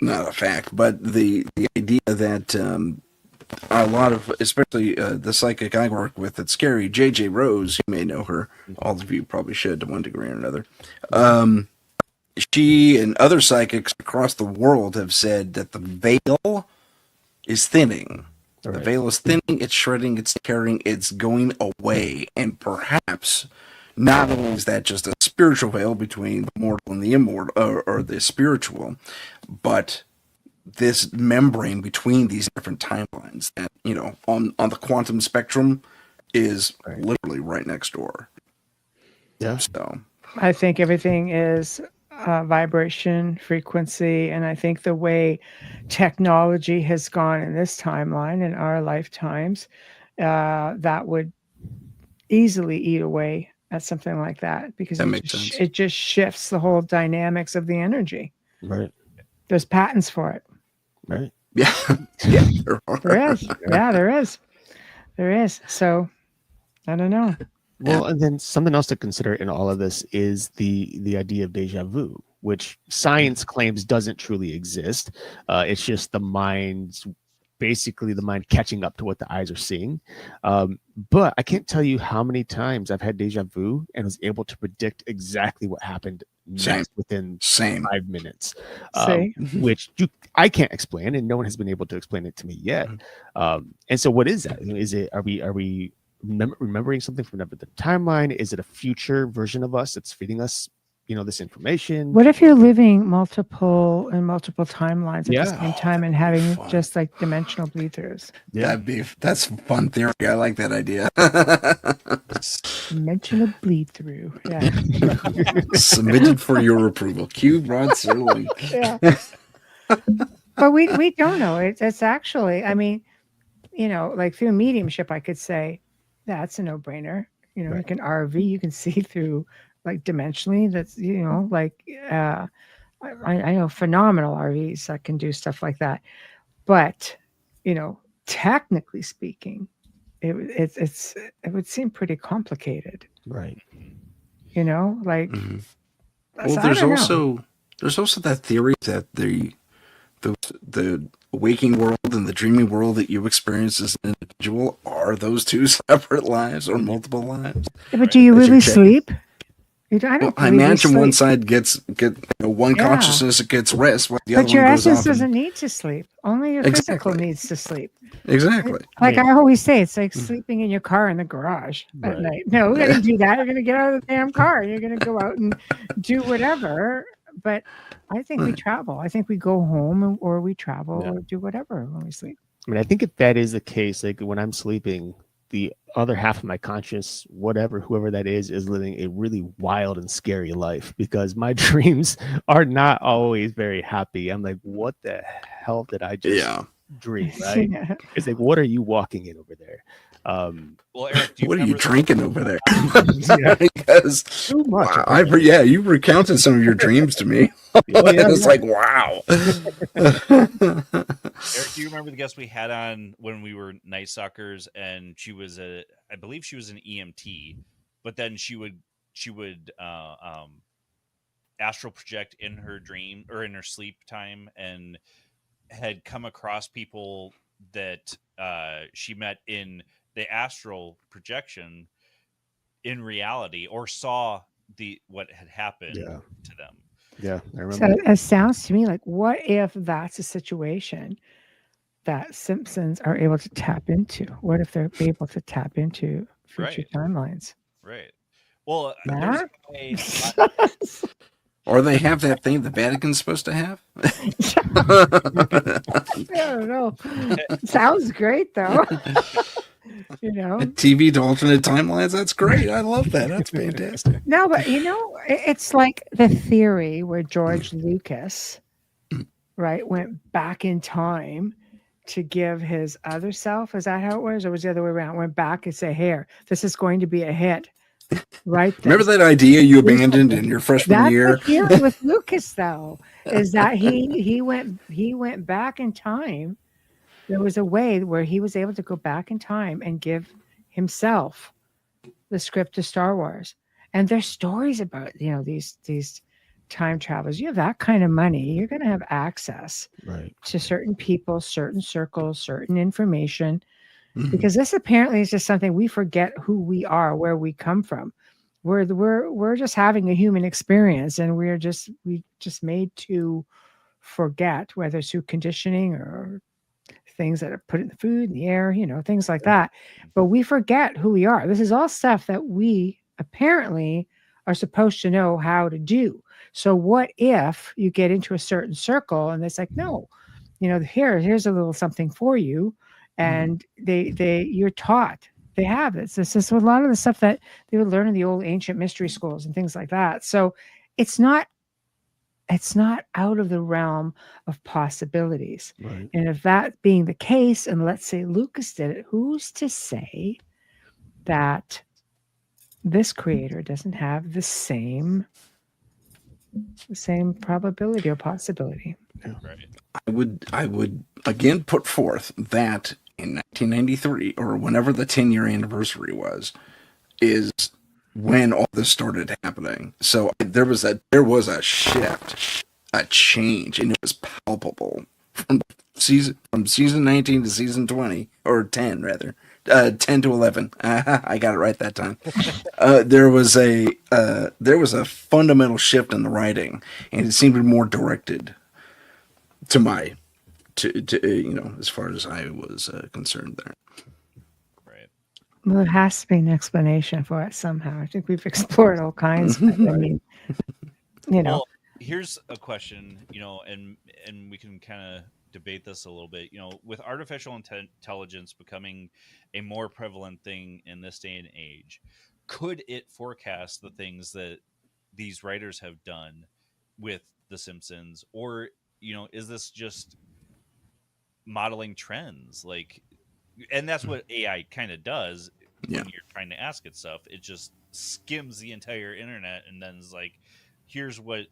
[SPEAKER 4] not a fact, but the idea that a lot of, especially the psychic I work with that's scary, JJ Rose, you may know her. All of you probably should to one degree or another. She and other psychics across the world have said that the veil is thinning. Right. The veil is thinning, it's shredding, it's tearing, it's going away. And perhaps not only is that just a spiritual veil between the mortal and the immortal, or the spiritual, but this membrane between these different timelines that, on the quantum spectrum is literally right next door.
[SPEAKER 2] Yeah.
[SPEAKER 4] So
[SPEAKER 3] I think everything is vibration, frequency, and I think the way technology has gone in this timeline in our lifetimes, that would easily eat away at something like that, because
[SPEAKER 4] That makes sense.
[SPEAKER 3] it just shifts the whole dynamics of the energy.
[SPEAKER 2] Right.
[SPEAKER 3] There's patents for it.
[SPEAKER 2] Right.
[SPEAKER 4] Yeah. Yeah. There are.
[SPEAKER 3] There is. Yeah, there is. There is. So I don't know.
[SPEAKER 2] Well, and then something else to consider in all of this is the idea of deja vu, which science claims doesn't truly exist. It's just the mind's basically the mind catching up to what the eyes are seeing. But I can't tell you how many times I've had deja vu and was able to predict exactly what happened next within 5 minutes, which I can't explain, and no one has been able to explain it to me yet. And so, what is that? Is it? Are we remembering something from the timeline? Is it a future version of us that's feeding us, this information?
[SPEAKER 3] What if you're living multiple timelines at the same time and having just like dimensional bleed-throughs?
[SPEAKER 4] Yeah, that's a fun theory. I like that idea.
[SPEAKER 3] Dimensional bleed-through. Yeah.
[SPEAKER 4] Submitted for your approval. Q Rod Serling.
[SPEAKER 3] Yeah. But we don't know. It's actually, I mean, like through mediumship, I could say that's a no-brainer. You can RV, you can see through like dimensionally. That's I know phenomenal RVs that can do stuff like that. But technically speaking, it would seem pretty complicated,
[SPEAKER 2] right?
[SPEAKER 3] Like.
[SPEAKER 4] Well, there's also that theory that the waking world and the dreaming world that you experience as an individual are those two separate lives or multiple lives.
[SPEAKER 3] Yeah, but do you really sleep?
[SPEAKER 4] I imagine one side gets one consciousness gets rest, while the other
[SPEAKER 3] but your
[SPEAKER 4] one goes
[SPEAKER 3] essence
[SPEAKER 4] off
[SPEAKER 3] doesn't need to sleep. Only your physical needs to sleep.
[SPEAKER 4] Exactly.
[SPEAKER 3] Like I always say, it's like sleeping in your car in the garage at night. No, we're going to do that. You're going to get out of the damn car. You're going to go out and do whatever. But I think we travel. I think we go home or we travel or do whatever when we sleep.
[SPEAKER 2] I mean, I think if that is the case, like when I'm sleeping, the other half of my conscious, whoever that is living a really wild and scary life, because my dreams are not always very happy. I'm like, what the hell did I just dream? Right? It's like, what are you walking in over there?
[SPEAKER 1] Well, Eric,
[SPEAKER 4] what are you drinking over there?
[SPEAKER 2] Because too much.
[SPEAKER 4] You recounted some of your dreams to me. It's like, wow.
[SPEAKER 1] Eric, do you remember the guest we had on when we were Night Suckers, and she was I believe she was an EMT, but then she would astral project in her dream or in her sleep time, and had come across people that she met in the astral projection in reality, or saw what had happened to them.
[SPEAKER 2] Yeah, I remember.
[SPEAKER 3] So it sounds to me like, what if that's a situation that Simpsons are able to tap into? What if they're able to tap into future timelines?
[SPEAKER 1] Right. Well,
[SPEAKER 4] or they have that thing the Vatican's supposed to have.
[SPEAKER 3] I don't know. Sounds great though.
[SPEAKER 4] TV to alternate timelines. That's great. I love that. That's fantastic.
[SPEAKER 3] No, but it's like the theory where George Lucas, went back in time to give his other self. Is that how it was? Or was it the other way around? Went back and say, "Here, this is going to be a hit." Right.
[SPEAKER 4] Remember that idea you abandoned in your freshman year?
[SPEAKER 3] That's the theory with Lucas, though, is that he went back in time. There was a way where he was able to go back in time and give himself the script to Star Wars. And there's stories about, these time travelers. You have that kind of money, you're going to have access to certain people, certain circles, certain information, because this apparently is just something we forget who we are, where we come from. We're just having a human experience, and we just made to forget, whether it's through conditioning or things that are put in the food, in the air, things like that. But we forget who we are. This is all stuff that we apparently are supposed to know how to do. So what if you get into a certain circle and it's like, no, here's a little something for you. And you're taught. They have this. This is a lot of the stuff that they would learn in the old ancient mystery schools and things like that. So it's not it's not out of the realm of possibilities.
[SPEAKER 2] Right.
[SPEAKER 3] And if that being the case, and let's say Lucas did it, who's to say that this creator doesn't have the same probability or possibility?
[SPEAKER 1] Right.
[SPEAKER 4] I would again put forth that in 1993 or whenever the 10-year anniversary was, is when all this started happening. So there was a shift, a change, and it was palpable from season 19 to season 20 or 10 rather. 10 to 11. I got it right that time. There was a fundamental shift in the writing, and it seemed more directed to as far as I was concerned there.
[SPEAKER 1] Right.
[SPEAKER 3] Well, there has to be an explanation for it somehow. I think we've explored all kinds. But, I mean,
[SPEAKER 1] Well, here's a question, and we can kind of debate this a little bit. With artificial intelligence becoming a more prevalent thing in this day and age, could it forecast the things that these writers have done with The Simpsons, or is this just modeling trends? And that's what AI kind of does when you're trying to ask it stuff. It just skims the entire internet and then is like, here's what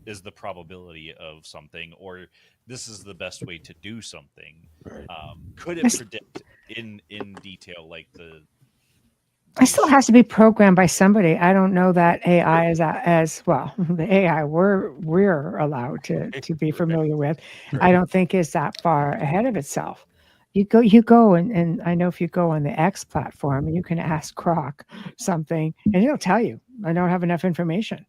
[SPEAKER 1] is the probability of something, or this is the best way to do something.
[SPEAKER 2] Right.
[SPEAKER 1] Could it predict in detail
[SPEAKER 3] it still has to be programmed by somebody. I don't know that AI is as well. The AI we're allowed to be familiar with, I don't think is that far ahead of itself. You go and I know if you go on the X platform, you can ask Grok something and it'll tell you, I don't have enough information.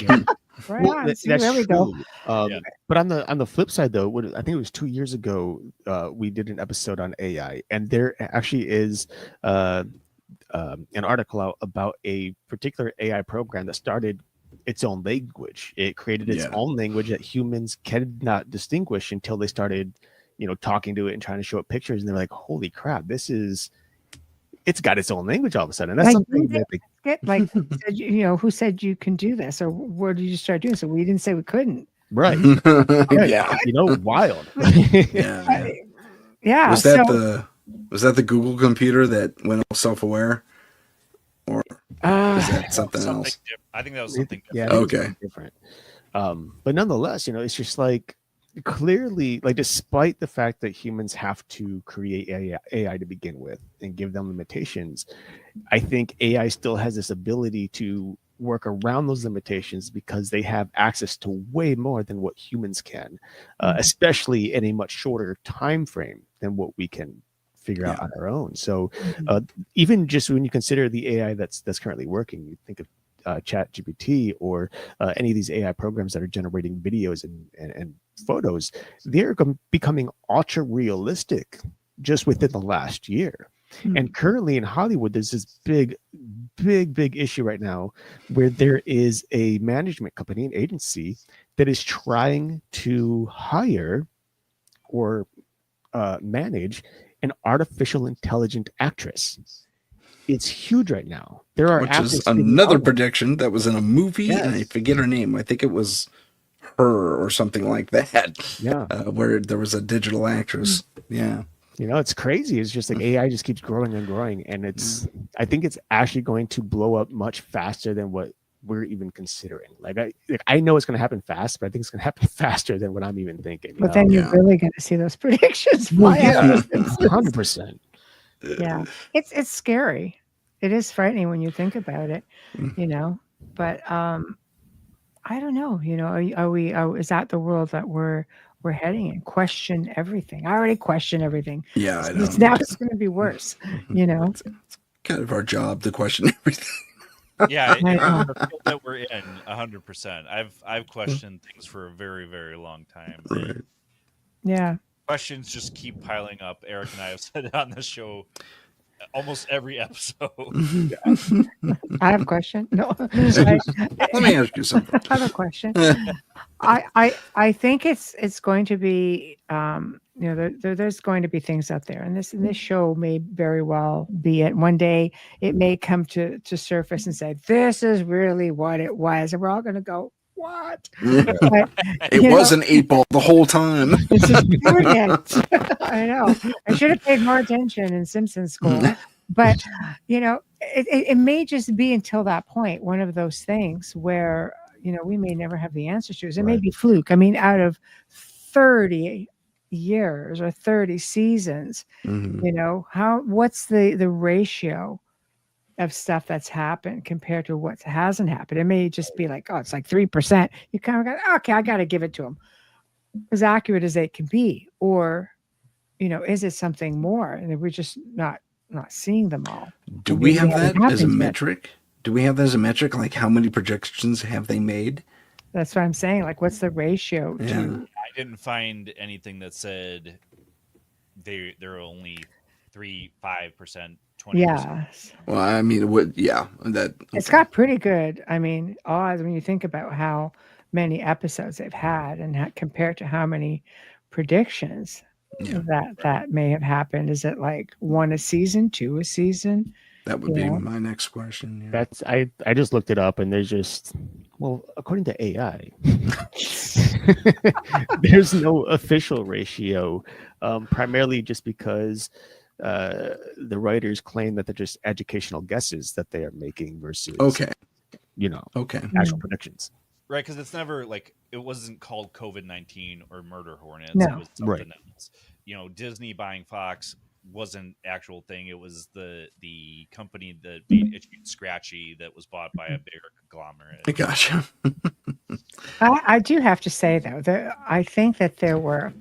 [SPEAKER 2] Yeah.
[SPEAKER 3] Right
[SPEAKER 2] Well,
[SPEAKER 3] on.
[SPEAKER 2] that's
[SPEAKER 3] See, there we go.
[SPEAKER 2] true. But on the flip side, though, I think it was 2 years ago, we did an episode on AI, and there actually is an article out about a particular AI program that started its own language. It created its own language that humans cannot distinguish until they started, talking to it and trying to show it pictures, and they're like, "Holy crap! It's got its own language all of a sudden." And that's something that
[SPEAKER 3] who said you can do this, or where did you start doing? So we didn't say we couldn't.
[SPEAKER 2] Right.
[SPEAKER 4] Yeah.
[SPEAKER 2] Wild.
[SPEAKER 3] Yeah.
[SPEAKER 4] Was that the Google computer that went all self-aware, or is that something else?
[SPEAKER 1] I think that was something different.
[SPEAKER 2] Yeah.
[SPEAKER 4] Okay.
[SPEAKER 2] Different. But nonetheless, it's just like, clearly, like, despite the fact that humans have to create AI to begin with and give them limitations, I think AI still has this ability to work around those limitations because they have access to way more than what humans can, especially in a much shorter time frame than what we can figure out on our own. So even just when you consider the AI that's currently working, you think of ChatGPT or any of these AI programs that are generating videos and photos, they're becoming ultra realistic just within the last year. And currently in Hollywood, there's this big issue right now where there is a management company, an agency, that is trying to hire or manage an artificial intelligent actress. It's huge right now. There are,
[SPEAKER 4] which is another prediction that was in a movie, and I forget her name. I think it was Her or something like that.
[SPEAKER 2] Yeah,
[SPEAKER 4] where there was a digital actress. Yeah.
[SPEAKER 2] It's crazy. It's just like AI just keeps growing and growing, and I think it's actually going to blow up much faster than what we're even considering. I know it's going to happen fast, but I think it's going to happen faster than what I'm even thinking.
[SPEAKER 3] But then you're really going to see those predictions.
[SPEAKER 2] Well, 100%.
[SPEAKER 3] Yeah, it's scary. It is frightening when you think about it, But I don't know. Is that the world that we're heading in? Question everything. I already question everything.
[SPEAKER 4] Yeah, I know.
[SPEAKER 3] Now it's going to be worse.
[SPEAKER 4] It's kind of our job to question everything.
[SPEAKER 1] Yeah, the field that we're in, 100%. I've questioned things for a very, very long time.
[SPEAKER 4] Right.
[SPEAKER 3] Yeah.
[SPEAKER 1] Questions just keep piling up. Eric and I have said it on the show almost every episode.
[SPEAKER 3] I have a question. No,
[SPEAKER 4] Let me ask you something.
[SPEAKER 3] I have a question. I think it's going to be there's going to be things out there, and this show may very well be it. One day it may come to surface and say, this is really what it was, and we're all going to go,
[SPEAKER 2] what?
[SPEAKER 3] But,
[SPEAKER 4] It
[SPEAKER 3] you
[SPEAKER 4] was
[SPEAKER 3] know,
[SPEAKER 4] an 8-ball the whole time.
[SPEAKER 3] this is brilliant. I know. I should have paid more attention in Simpsons school. But, you know, it may just be until that point, one of those things where, you know, we may never have the answers to. It may
[SPEAKER 2] Right.
[SPEAKER 3] be fluke. I mean, out of 30 years or 30 seasons,
[SPEAKER 4] Mhm.
[SPEAKER 3] you know, what's the ratio of stuff that's happened compared to what hasn't happened? It may just be like, oh, it's like 3%. You kind of go, okay, I got to give it to them, as accurate as they can be. Or, you know, is it something more and we're just not seeing them all?
[SPEAKER 4] Do
[SPEAKER 3] Or
[SPEAKER 4] we
[SPEAKER 3] maybe
[SPEAKER 4] have
[SPEAKER 3] it hasn't
[SPEAKER 4] that as a
[SPEAKER 3] happened yet.
[SPEAKER 4] metric? Do we have that as a metric? Like, how many projections have they made?
[SPEAKER 3] That's what I'm saying. Like, what's the ratio
[SPEAKER 4] Yeah.
[SPEAKER 3] to?
[SPEAKER 1] I didn't find anything that said they're only 3, 5%, 20%.
[SPEAKER 3] Yeah,
[SPEAKER 4] Well, I mean, that
[SPEAKER 3] it's got pretty good. I mean, odds when you think about how many episodes they've had and compared to how many predictions
[SPEAKER 4] Yeah.
[SPEAKER 3] that may have happened. Is it like 1 a season, 2 a season?
[SPEAKER 4] That would
[SPEAKER 3] You
[SPEAKER 4] be
[SPEAKER 3] know?
[SPEAKER 4] my next question. Yeah.
[SPEAKER 2] That's I just looked it up, and there's just, well, according to AI, there's no official ratio, primarily just because the writers claim that they're just educational guesses that they are making versus
[SPEAKER 4] Okay.
[SPEAKER 2] actual
[SPEAKER 3] Mm.
[SPEAKER 2] predictions.
[SPEAKER 1] Right, because it's never like it wasn't called COVID-19 or murder hornets.
[SPEAKER 3] No.
[SPEAKER 1] It was something
[SPEAKER 2] Right.
[SPEAKER 1] else. You know, Disney buying Fox wasn't actual thing. It was the company that made Itchy and Scratchy that was bought by a bigger conglomerate.
[SPEAKER 4] I gotcha.
[SPEAKER 3] I do have to say though that I think that there were,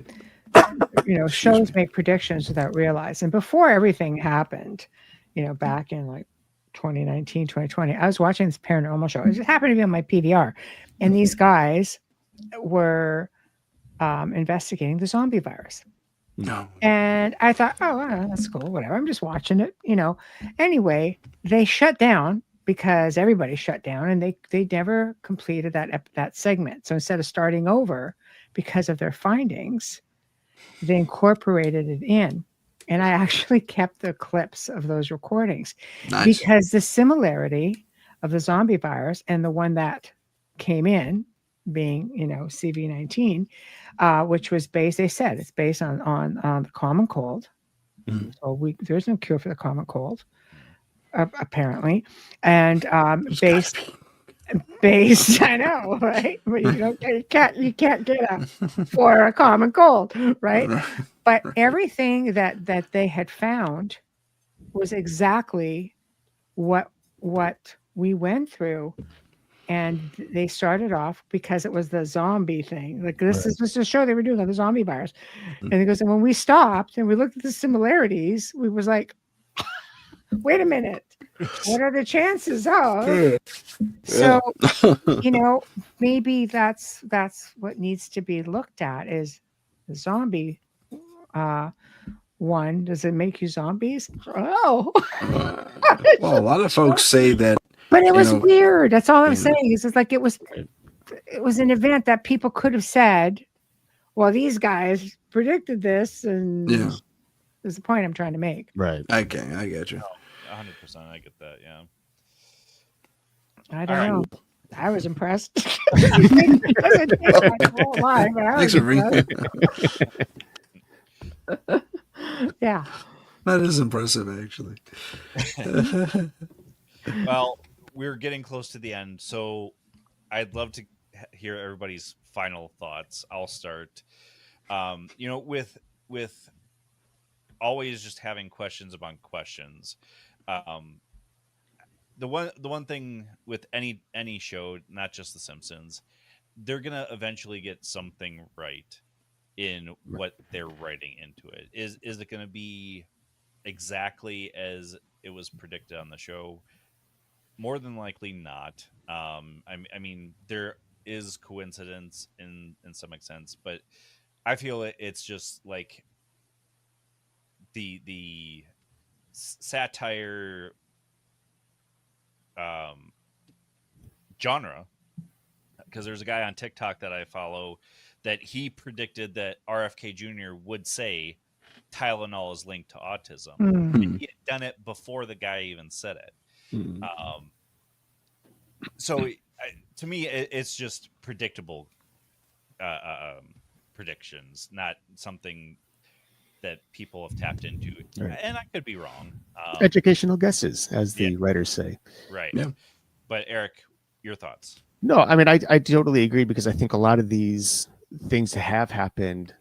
[SPEAKER 3] you know, shows make predictions without realizing. Before everything happened, you know, back in like 2019, 2020, I was watching this paranormal show. It just happened to be on my PVR, and these guys were investigating the zombie virus.
[SPEAKER 4] No.
[SPEAKER 3] And I thought, oh, well, that's cool, whatever. I'm just watching it, you know. Anyway, they shut down because everybody shut down, and they never completed that segment. So instead of starting over because of their findings, they incorporated it in. And I actually kept the clips of those recordings
[SPEAKER 4] Nice.
[SPEAKER 3] because the similarity of the zombie virus and the one that came in, being, you know, CV-19, which was based, they said it's based on the common cold.
[SPEAKER 4] Mhm.
[SPEAKER 3] So there's no cure for the common cold, apparently. And
[SPEAKER 4] There's gotta
[SPEAKER 3] based, I know, right? But you can't get a for a common cold, right?
[SPEAKER 4] be.
[SPEAKER 3] But everything that they had found was exactly what we went through. And they started off because it was the zombie thing. Like this was a show they were doing on the zombie virus. And it goes, and when we stopped and we looked at the similarities, we was like, wait a minute, what are the chances of? So, you know, maybe that's what needs to be looked at is the zombie one. Does it make you zombies? Oh,
[SPEAKER 4] Well, a lot of folks say that.
[SPEAKER 3] but it was
[SPEAKER 4] know,
[SPEAKER 3] weird. That's all I'm
[SPEAKER 4] you know.
[SPEAKER 3] saying. Is it's like it was an event that people could have said, well, these guys predicted this, and
[SPEAKER 4] Yeah.
[SPEAKER 3] is the point I'm trying to make.
[SPEAKER 2] Right.
[SPEAKER 4] Okay, I get you.
[SPEAKER 1] 100%, I get that. Yeah.
[SPEAKER 3] I don't
[SPEAKER 1] All right.
[SPEAKER 3] know. I was impressed. It doesn't take my whole life, but I
[SPEAKER 4] Thanks
[SPEAKER 3] was
[SPEAKER 4] for bringing.
[SPEAKER 3] impressed. Yeah.
[SPEAKER 4] That is impressive, actually.
[SPEAKER 1] Well, we're getting close to the end, so I'd love to hear everybody's final thoughts. I'll start. You know, with always just having questions upon questions. The one thing with any show, not just The Simpsons, they're gonna eventually get something right in what they're writing into it. Is it gonna be exactly as it was predicted on the show? More than likely not. I mean, there is coincidence in some extent, but I feel it's just like the satire genre, because there's a guy on TikTok that I follow that he predicted that RFK Jr. would say Tylenol is linked to autism.
[SPEAKER 3] Mm.
[SPEAKER 1] And he had done it before the guy even said it.
[SPEAKER 2] Mm.
[SPEAKER 1] So to me, it's just predictable predictions, not something that people have tapped into.
[SPEAKER 2] Right.
[SPEAKER 1] And I could be wrong.
[SPEAKER 2] Educational guesses, as the writers say.
[SPEAKER 1] Right.
[SPEAKER 4] Yeah.
[SPEAKER 1] But Eric, your thoughts?
[SPEAKER 2] No, I mean, I totally agree, because I think a lot of these things that have happened,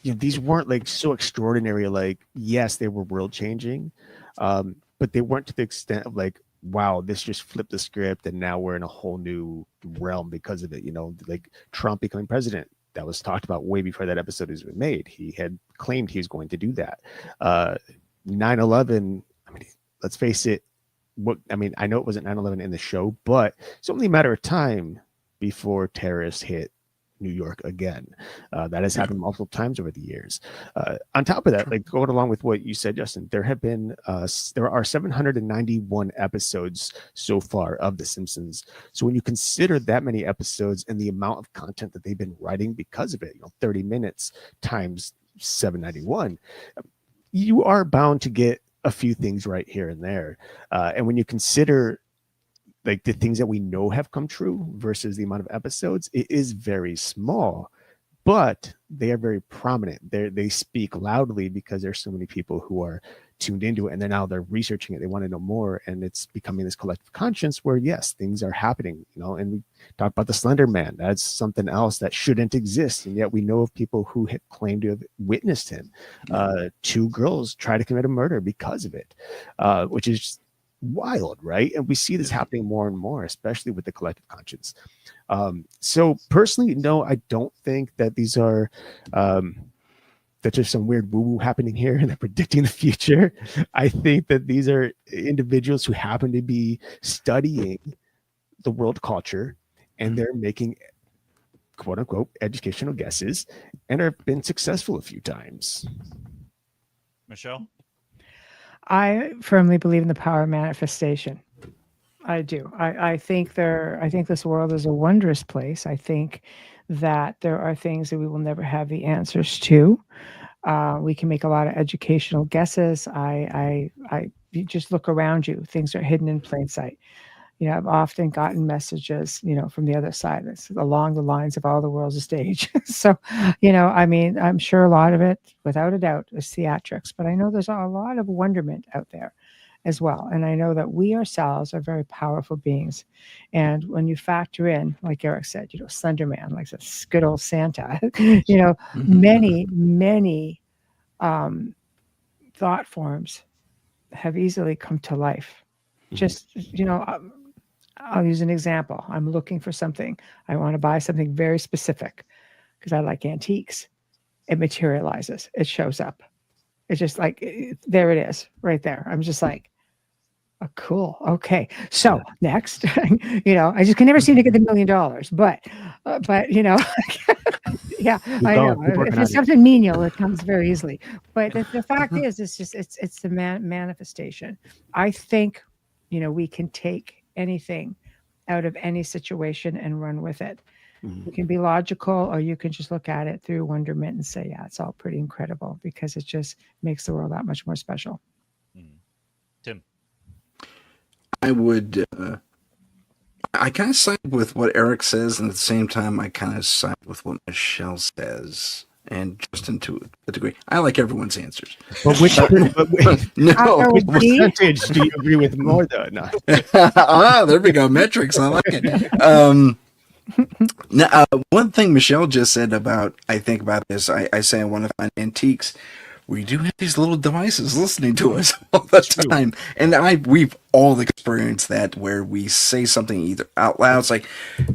[SPEAKER 2] these weren't like so extraordinary. Like, yes, they were world changing, but they weren't to the extent of like, wow, this just flipped the script and now we're in a whole new realm because of it. Like Trump becoming president, that was talked about way before that episode was made. He had claimed he was going to do that. 9/11, I mean, let's face it. I know it wasn't 9/11 in the show, but it's only a matter of time before terrorists hit New York again. That has happened multiple times over the years. On top of that, like going along with what you said, Justin, there are 791 episodes so far of The Simpsons. So when you consider that many episodes and the amount of content that they've been writing because of it, 30 minutes times 791, you are bound to get a few things right here and there. And when you consider like the things that we know have come true versus the amount of episodes, it is very small, but they are very prominent. They speak loudly because there's so many people who are tuned into it, and they're researching it. They want to know more, and it's becoming this collective conscience where yes, things are happening. And we talk about the Slender Man. That's something else that shouldn't exist, and yet we know of people who have claimed to have witnessed him. 2 girls try to commit a murder because of it, which is wild, right? And we see this happening more and more, especially with the collective conscience. So personally, no, I don't think that these are that there's some weird woo-woo happening here and they're predicting the future. I think that these are individuals who happen to be studying the world culture, and they're making quote unquote educational guesses and have been successful a few times.
[SPEAKER 1] Michelle?
[SPEAKER 3] I firmly believe in the power of manifestation. I do. I think this world is a wondrous place. I think that there are things that we will never have the answers to. We can make a lot of educational guesses. You just look around you. Things are hidden in plain sight. I've often gotten messages, from the other side. It's along the lines of all the world's a stage. So, I'm sure a lot of it, without a doubt, is theatrics. But I know there's a lot of wonderment out there as well. And I know that we ourselves are very powerful beings. And when you factor in, like Eric said, Slender Man, like this good old Santa, many, many thought forms have easily come to life. Just, I'll use an example. I'm looking for something. I want to buy something very specific because I like antiques. It materializes. It shows up. It's just like, there it is right there. I'm just like, oh, cool. Okay. So next, I just can never seem to get the $1 million, but yeah, I know. If it's something menial, it comes very easily. But the fact is, it's the manifestation. I think, we can take anything out of any situation and run with it. You can be logical, or you can just look at it through wonderment and say, yeah, it's all pretty incredible, because it just makes the world that much more special.
[SPEAKER 1] Tim?
[SPEAKER 4] I would, I kind of side with what Eric says, and at the same time, I kind of side with what Michelle says. And Justin, to a degree, I like everyone's answers.
[SPEAKER 2] But which percentage do you agree with more, though? No.
[SPEAKER 4] There we go. Metrics. I like it. Now, one thing Michelle just said about this, I say I want to find antiques. We do have these little devices listening to us all the time. And we've all experienced that, where we say something either out loud. It's like,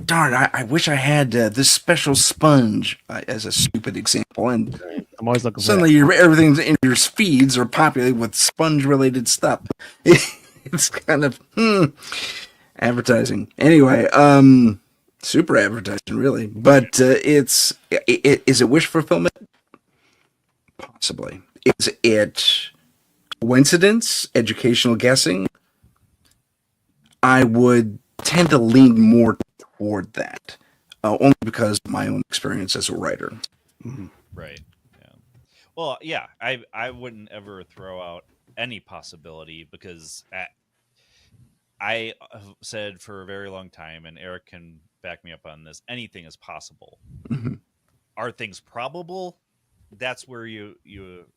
[SPEAKER 4] darn, I wish I had this special sponge, as a stupid example. And
[SPEAKER 2] I'm always looking
[SPEAKER 4] suddenly everything's in your feeds are populated with sponge-related stuff. It's kind of, advertising. Anyway, super advertising, really. But is it wish fulfillment? Possibly. Is it coincidence? Educational guessing? I would tend to lean more toward that, only because of my own experience as a writer.
[SPEAKER 1] Right. Yeah. Well, yeah, I wouldn't ever throw out any possibility, because I have said for a very long time, and Eric can back me up on this, anything is possible.
[SPEAKER 4] Mm-hmm.
[SPEAKER 1] Are things probable? That's where you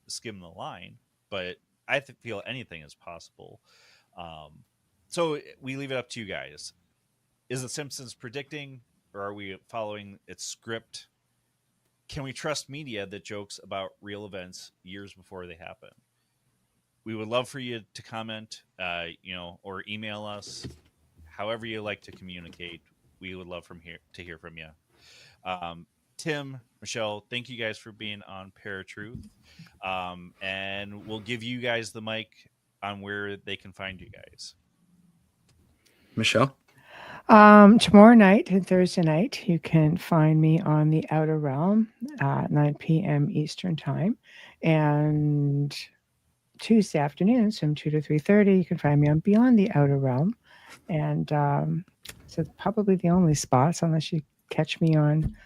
[SPEAKER 1] skim the line. But I feel anything is possible. So we leave it up to you guys. Is The Simpsons predicting, or are we following its script? Can we trust media that jokes about real events years before they happen? We would love for you to comment, or email us, however you like to communicate. We would love to hear from you. Tim, Michelle, thank you guys for being on ParaTruth. And we'll give you guys the mic on where they can find you guys.
[SPEAKER 4] Michelle?
[SPEAKER 3] Tomorrow night and Thursday night, you can find me on the Outer Realm at 9 p.m. Eastern Time. And Tuesday afternoons from 2 to 3:30, you can find me on Beyond the Outer Realm. And so probably the only spots, unless you catch me on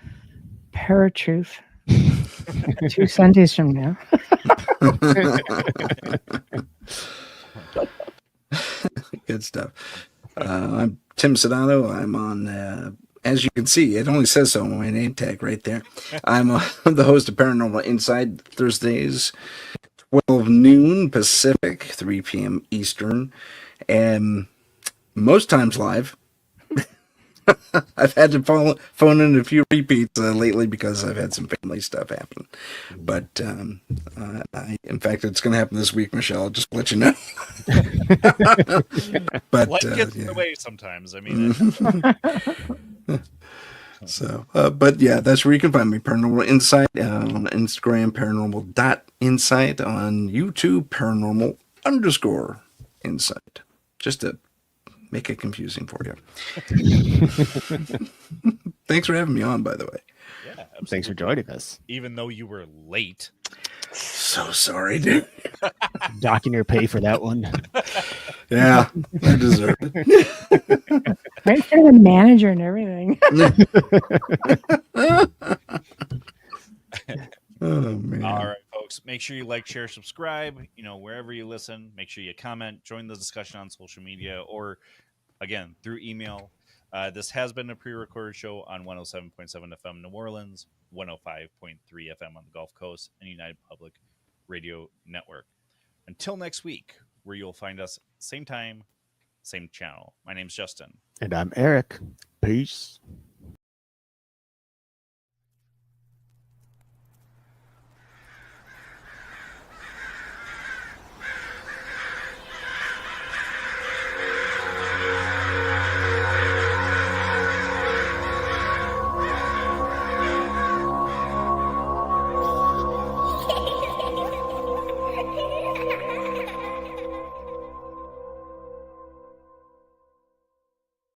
[SPEAKER 3] ParaTruth 2 Sundays from now.
[SPEAKER 4] Good stuff. I'm Tim Sedano. I'm on, as you can see, it only says so on my name tag right there. I'm the host of Paranormal Inside, Thursdays, 12 noon Pacific, 3 p.m. Eastern, and most times live. I've had to phone in a few repeats lately because I've had some family stuff happen. But in fact, it's going to happen this week, Michelle. I'll just let you know. But
[SPEAKER 1] life gets in the way sometimes. I mean,
[SPEAKER 4] but yeah, that's where you can find me. Paranormal Insight on Instagram, paranormal.insight on YouTube, paranormal_insight. Just to make it confusing for you. Thanks for having me on, by the way.
[SPEAKER 1] yeah, absolutely.
[SPEAKER 2] Thanks for joining us.
[SPEAKER 1] Even though you were late.
[SPEAKER 4] So sorry, dude.
[SPEAKER 2] Docking your pay for that one.
[SPEAKER 4] Yeah, I deserve it.
[SPEAKER 3] Right for the manager and everything.
[SPEAKER 4] Oh, man.
[SPEAKER 1] All right, folks. Make sure you like, share, subscribe. Wherever you listen, make sure you comment, join the discussion on social media, or again through email. This has been a pre-recorded show on 107.7 FM New Orleans, 105.3 FM on the Gulf Coast, and United Public Radio Network. Until next week, where you'll find us same time, same channel. My name's Justin.
[SPEAKER 2] And I'm Eric. Peace.